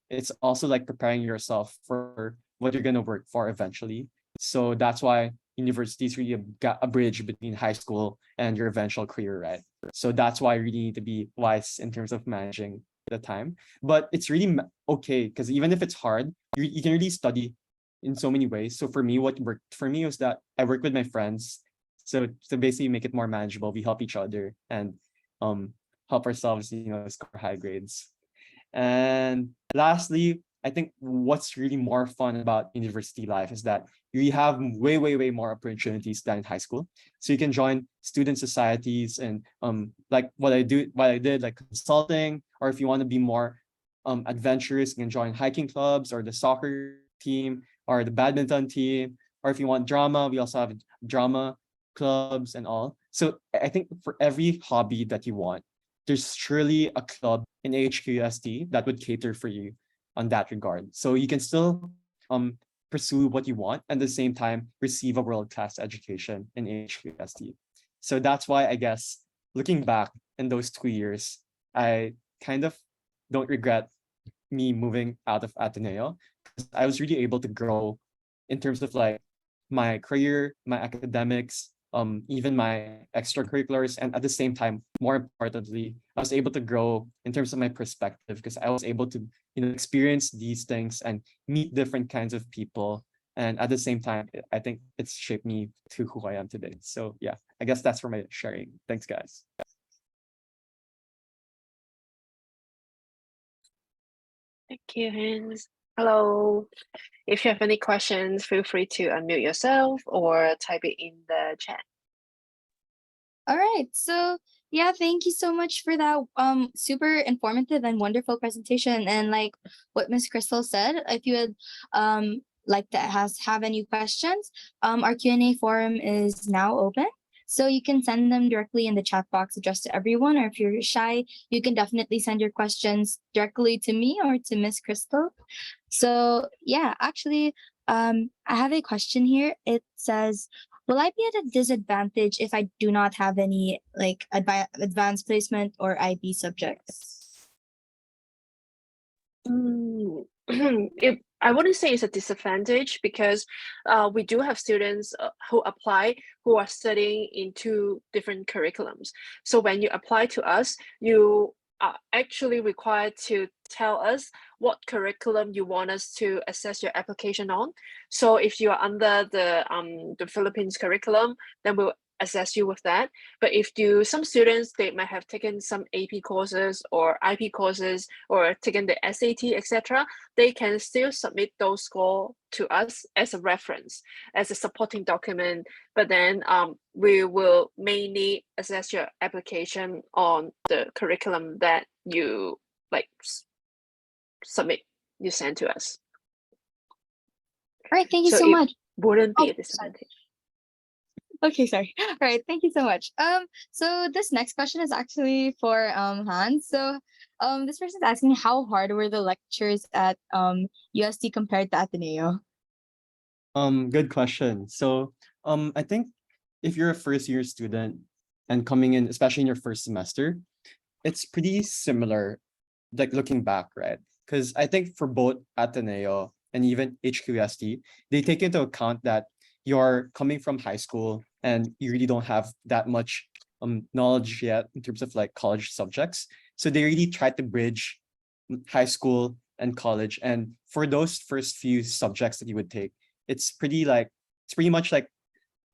it's also like preparing yourself for what you're gonna work for eventually. So that's why university is really a bridge between high school and your eventual career, right? So that's why you really need to be wise in terms of managing the time. But it's really okay because even if it's hard, you can really study in so many ways. So for me, what worked for me was that I work with my friends. So to basically make it more manageable, we help each other and help ourselves, score high grades. And lastly, I think what's really more fun about university life is that you have way more opportunities than in high school. So you can join student societies and like what I did, like consulting, or if you want to be more adventurous, you can join hiking clubs or the soccer team or the badminton team. Or if you want drama, we also have drama clubs and all. So I think for every hobby that you want, there's surely a club in HKUST that would cater for you on that regard. So you can still pursue what you want and at the same time receive a world-class education in HKUST. So that's why I guess looking back in those 2 years, I kind of don't regret me moving out of Ateneo because I was really able to grow in terms of like my career, my academics, even my extracurriculars, and at the same time, more importantly, I was able to grow in terms of my perspective because I was able to, experience these things and meet different kinds of people. And at the same time, I think it's shaped me to who I am today. So yeah, I guess that's for my sharing. Thanks, guys. Thank you, Hans. Hello. If you have any questions, feel free to unmute yourself or type it in the chat. All right. So yeah, thank you so much for that super informative and wonderful presentation. And like what Miss Crystal said, if you would like to have any questions, our Q&A forum is now open. So you can send them directly in the chat box addressed to everyone, or if you're shy, you can definitely send your questions directly to me or to Miss Crystal. So yeah, actually, I have a question here. It says, will I be at a disadvantage if I do not have any like advanced placement or IB subjects? I wouldn't say it's a disadvantage because we do have students who apply who are studying in 2 different curriculums. So when you apply to us, you are actually required to tell us what curriculum you want us to assess your application on. So if you are under the Philippines curriculum, then we'll assess you with that. But if some students, they might have taken some AP courses or IP courses or taken the SAT, etc., they can still submit those scores to us as a reference, as a supporting document. But then we will mainly assess your application on the curriculum that you submit, you send to us. All right, thank you So so it much. wouldn't be Oh, a disadvantage. Okay, sorry. All right, thank you so much. So this next question is actually for Hans. So this person is asking, how hard were the lectures at UST compared to Ateneo? Good question. So, I think if you're a first year student and coming in, especially in your first semester, it's pretty similar, like looking back, right? Because I think for both Ateneo and even HKUST, they take into account that you're coming from high school and you really don't have that much knowledge yet in terms of like college subjects. So they really try to bridge high school and college. And for those first few subjects that you would take, it's pretty much like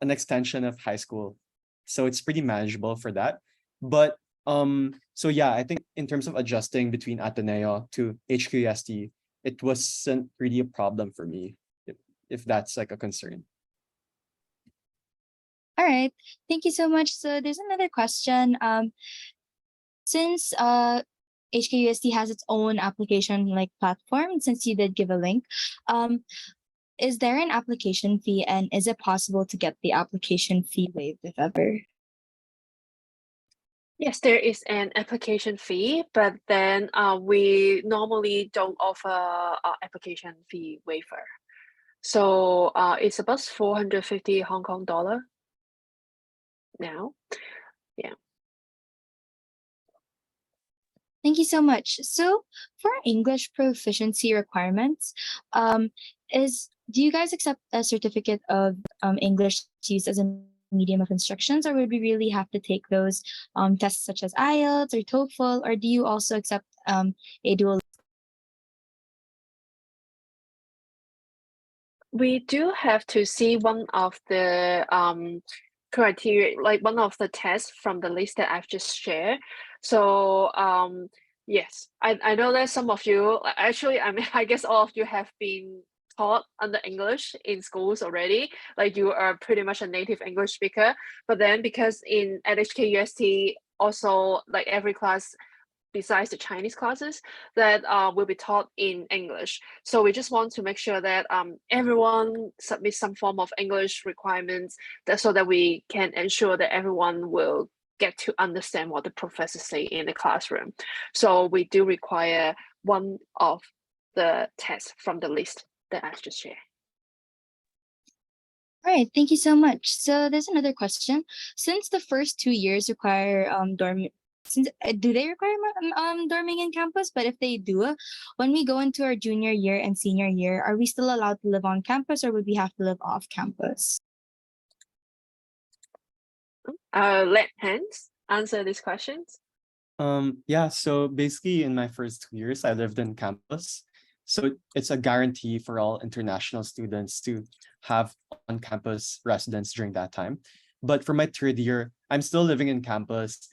an extension of high school. So it's pretty manageable for that. But so yeah, I think in terms of adjusting between Ateneo to HKUST, it wasn't really a problem for me, if that's like a concern. All right, thank you so much. So there's another question. Since HKUST has its own application like platform, since you did give a link, is there an application fee, and is it possible to get the application fee waived if ever? Yes, there is an application fee, but then we normally don't offer application fee waiver. So it's about 450 Hong Kong dollar now. Yeah. Thank you so much. So for English proficiency requirements, do you guys accept a certificate of English used as a medium of instructions, or would we really have to take those tests such as IELTS or TOEFL, or do you also accept a dual? We do have to see one of the criteria, like one of the tests from the list that I've just shared. So yes, I know that some of you, actually, I mean, I guess all of you have been taught under English in schools already, like you are pretty much a native English speaker. But then because at HKUST, also like every class besides the Chinese classes that will be taught in English. So we just want to make sure that everyone submits some form of English requirements so that we can ensure that everyone will get to understand what the professors say in the classroom. So we do require one of the tests from the list that I've just shared. All right, thank you so much. So there's another question. Since the first 2 years require do they require dorming in campus? But if they do, when we go into our junior year and senior year, are we still allowed to live on campus, or would we have to live off campus? Let Hans answer these questions. Yeah, so basically in my first 2 years, I lived in campus. So it's a guarantee for all international students to have on-campus residence during that time. But for my third year, I'm still living in campus,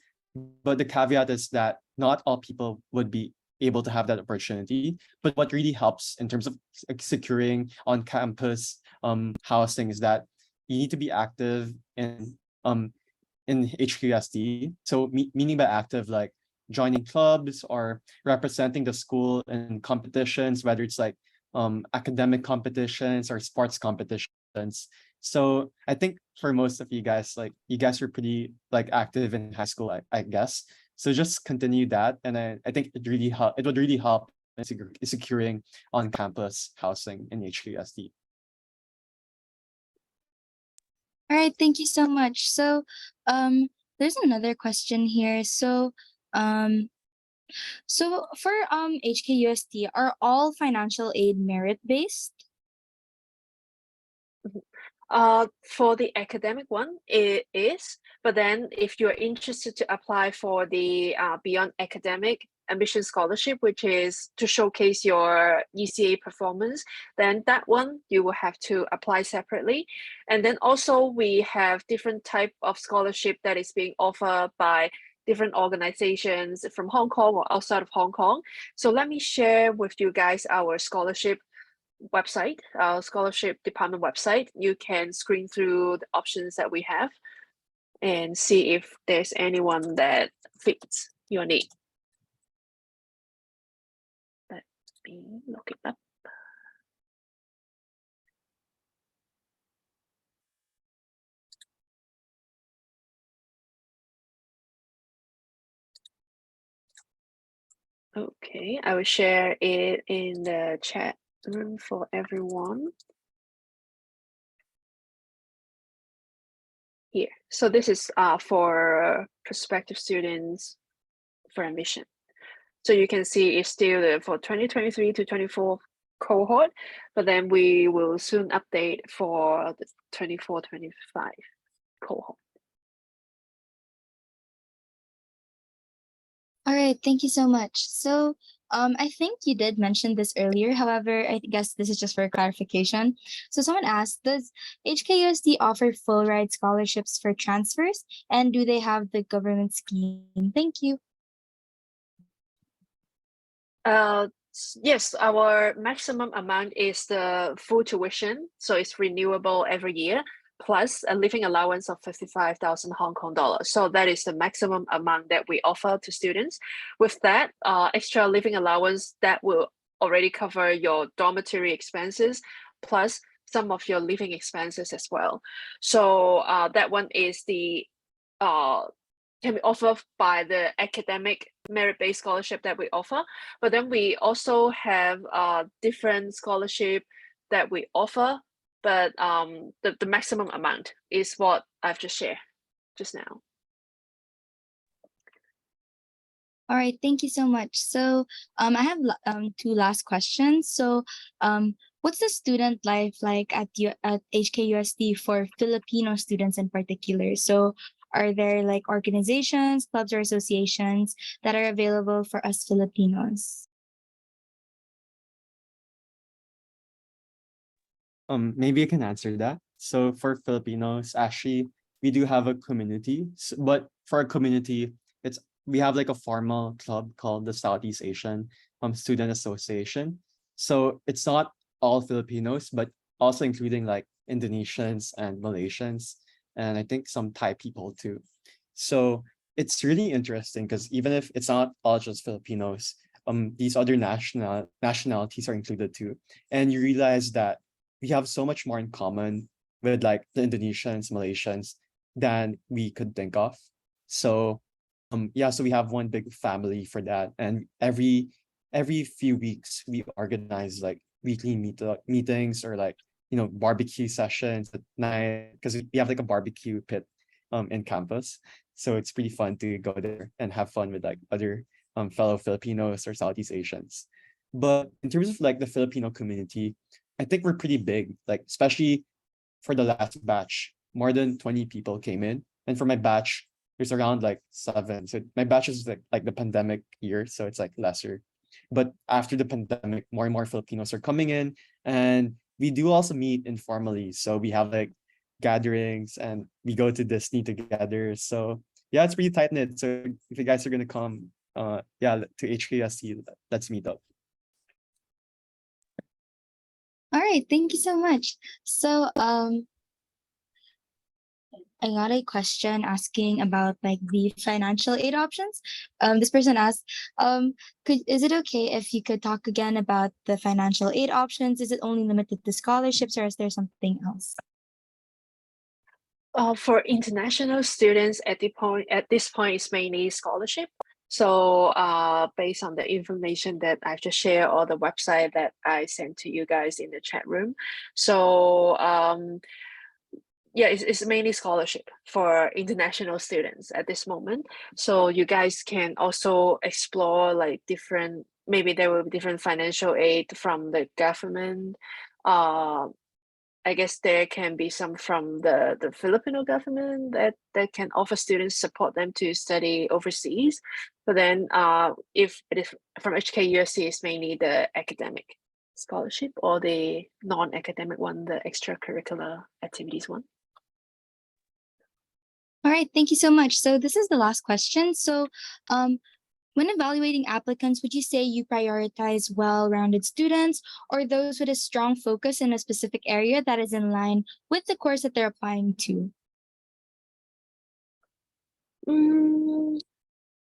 but the caveat is that not all people would be able to have that opportunity. But what really helps in terms of securing on-campus housing is that you need to be active in HKUST. So meaning by active, like joining clubs or representing the school in competitions, whether it's like academic competitions or sports competitions. So I think for most of you guys, like you guys were pretty like active in high school, I guess. So just continue that, and I think it would really help in securing on-campus housing in HKUST. All right, thank you so much. So there's another question here. So for HKUST, are all financial aid merit-based? For the academic one, it is. But then if you're interested to apply for the beyond academic Ambition Scholarship, which is to showcase your ECA performance, then that one you will have to apply separately. And then also we have different type of scholarship that is being offered by different organizations from Hong Kong or outside of Hong Kong. So let me share with you guys our scholarship website, our scholarship department website. You can screen through the options that we have and see if there's anyone that fits your need. Let me look it up. Okay, I will share it in the chat room for everyone. Here, so this is for prospective students for admission. So you can see it's still for 2023 to 24 cohort, but then we will soon update for the 24-25 cohort. All right, thank you so much. So I think you did mention this earlier. However, I guess this is just for clarification. So someone asked, does HKUST offer full ride scholarships for transfers? And do they have the government scheme? Thank you. Yes, our maximum amount is the full tuition, so it's renewable every year, plus a living allowance of 55,000 Hong Kong dollars. So that is the maximum amount that we offer to students. With that, extra living allowance that will already cover your dormitory expenses, plus some of your living expenses as well. So that one is the can be offered by the academic merit-based scholarship that we offer. But then we also have different scholarship that we offer, but the maximum amount is what I've just shared just now. All right, thank you so much. So I have two last questions. So what's the student life like at HKUST for Filipino students in particular? So are there like organizations, clubs, or associations that are available for us Filipinos? Maybe I can answer that. So for Filipinos, actually, we do have a community, but for a community, we have like a formal club called the Southeast Asian Student Association. So it's not all Filipinos, but also including like Indonesians and Malaysians, and I think some Thai people too. So it's really interesting because even if it's not all just Filipinos, these other nationalities are included too, and you realize that we have so much more in common with like the Indonesians, Malaysians than we could think of. So yeah, so we have one big family for that, and every few weeks we organize like weekly meetings or like barbecue sessions at night because we have like a barbecue pit in campus. So it's pretty fun to go there and have fun with like other fellow Filipinos or Southeast Asians. But in terms of like the Filipino community, I think we're pretty big, like especially for the last batch, more than 20 people came in. And for my batch, there's around like 7. So my batch is like the pandemic year, so it's like lesser. But after the pandemic, more and more Filipinos are coming in, and we do also meet informally. So we have like gatherings and we go to Disney together. So yeah, it's pretty tight knit. So if you guys are gonna come, yeah, to HKUST, let's meet up. All right, thank you so much. So I got a question asking about like the financial aid options. This person asked, is it okay if you could talk again about the financial aid options? Is it only limited to scholarships or is there something else? For international students at this point, it's mainly scholarship. So based on the information that I've just shared or the website that I sent to you guys in the chat room. So yeah, it's mainly scholarship for international students at this moment. So you guys can also explore like maybe there will be different financial aid from the government. I guess there can be some from the Filipino government that can offer students support them to study overseas. But then if it is from HKUST, it's mainly the academic scholarship or the non-academic one, the extracurricular activities one. All right, thank you so much. So this is the last question. So when evaluating applicants, would you say you prioritize well-rounded students or those with a strong focus in a specific area that is in line with the course that they're applying to?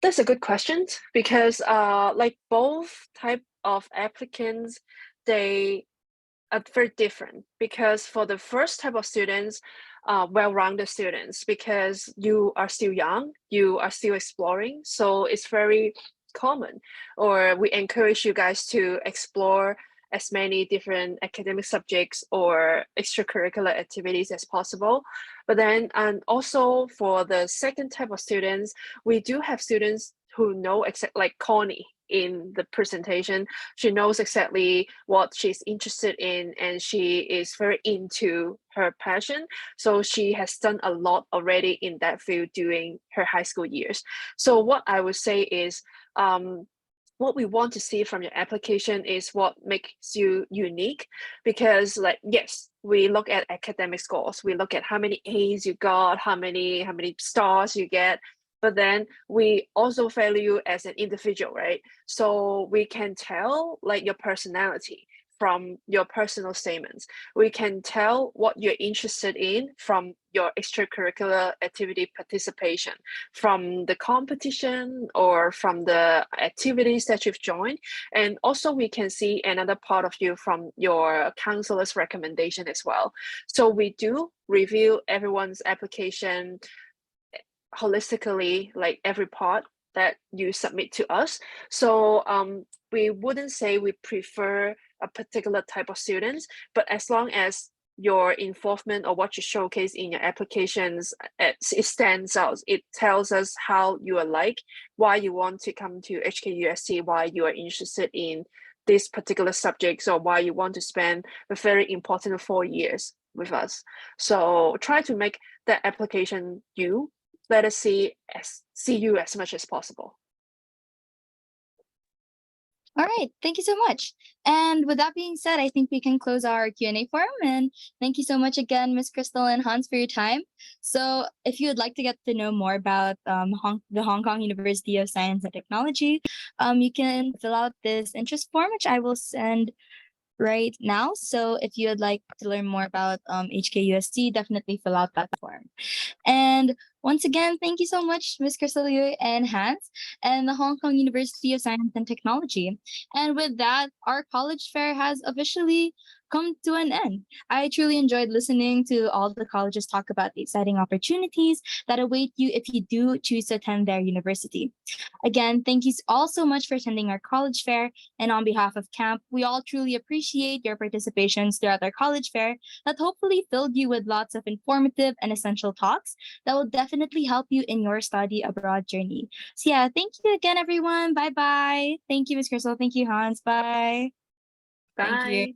That's a good question because like both type of applicants, they are very different. Because for the first type of students, well-rounded students, because you are still young, you are still exploring, so it's very common, or we encourage you guys to explore as many different academic subjects or extracurricular activities as possible. But then, and also for the second type of students, we do have students who know like Connie in the presentation. She knows exactly what she's interested in, and she is very into her passion. So she has done a lot already in that field during her high school years. So what I would say is, what we want to see from your application is what makes you unique. Because, like, yes, we look at academic scores, we look at how many A's you got, how many stars you get, but then we also value you as an individual, right? So we can tell like your personality from your personal statements. We can tell what you're interested in from your extracurricular activity participation, from the competition or from the activities that you've joined. And also we can see another part of you from your counselor's recommendation as well. So we do review everyone's application holistically, like every part that you submit to us. So we wouldn't say we prefer a particular type of students, but as long as your involvement or what you showcase in your applications, it stands out. It tells us how you are like, why you want to come to HKUST, why you are interested in this particular subjects, or why you want to spend a very important 4 years with us. So try to make that application you. Let us see you as much as possible. All right, thank you so much. And with that being said, I think we can close our Q&A forum. And thank you so much again, Ms. Crystal and Hans, for your time. So if you would like to get to know more about the Hong Kong University of Science and Technology, you can fill out this interest form, which I will send right now. So if you would like to learn more about HKUST, definitely fill out that form. And once again, thank you so much, Ms. Crystal Liu and Hans, and the Hong Kong University of Science and Technology. And with that, our college fair has officially come to an end. I truly enjoyed listening to all the colleges talk about the exciting opportunities that await you if you do choose to attend their university. Again, thank you all so much for attending our college fair. And on behalf of CAMP, we all truly appreciate your participations throughout our college fair that hopefully filled you with lots of informative and essential talks that will definitely help you in your study abroad journey. So yeah, thank you again, everyone. Bye-bye. Thank you, Ms. Crystal. Thank you, Hans. Bye. Bye. Thank you.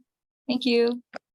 Thank you.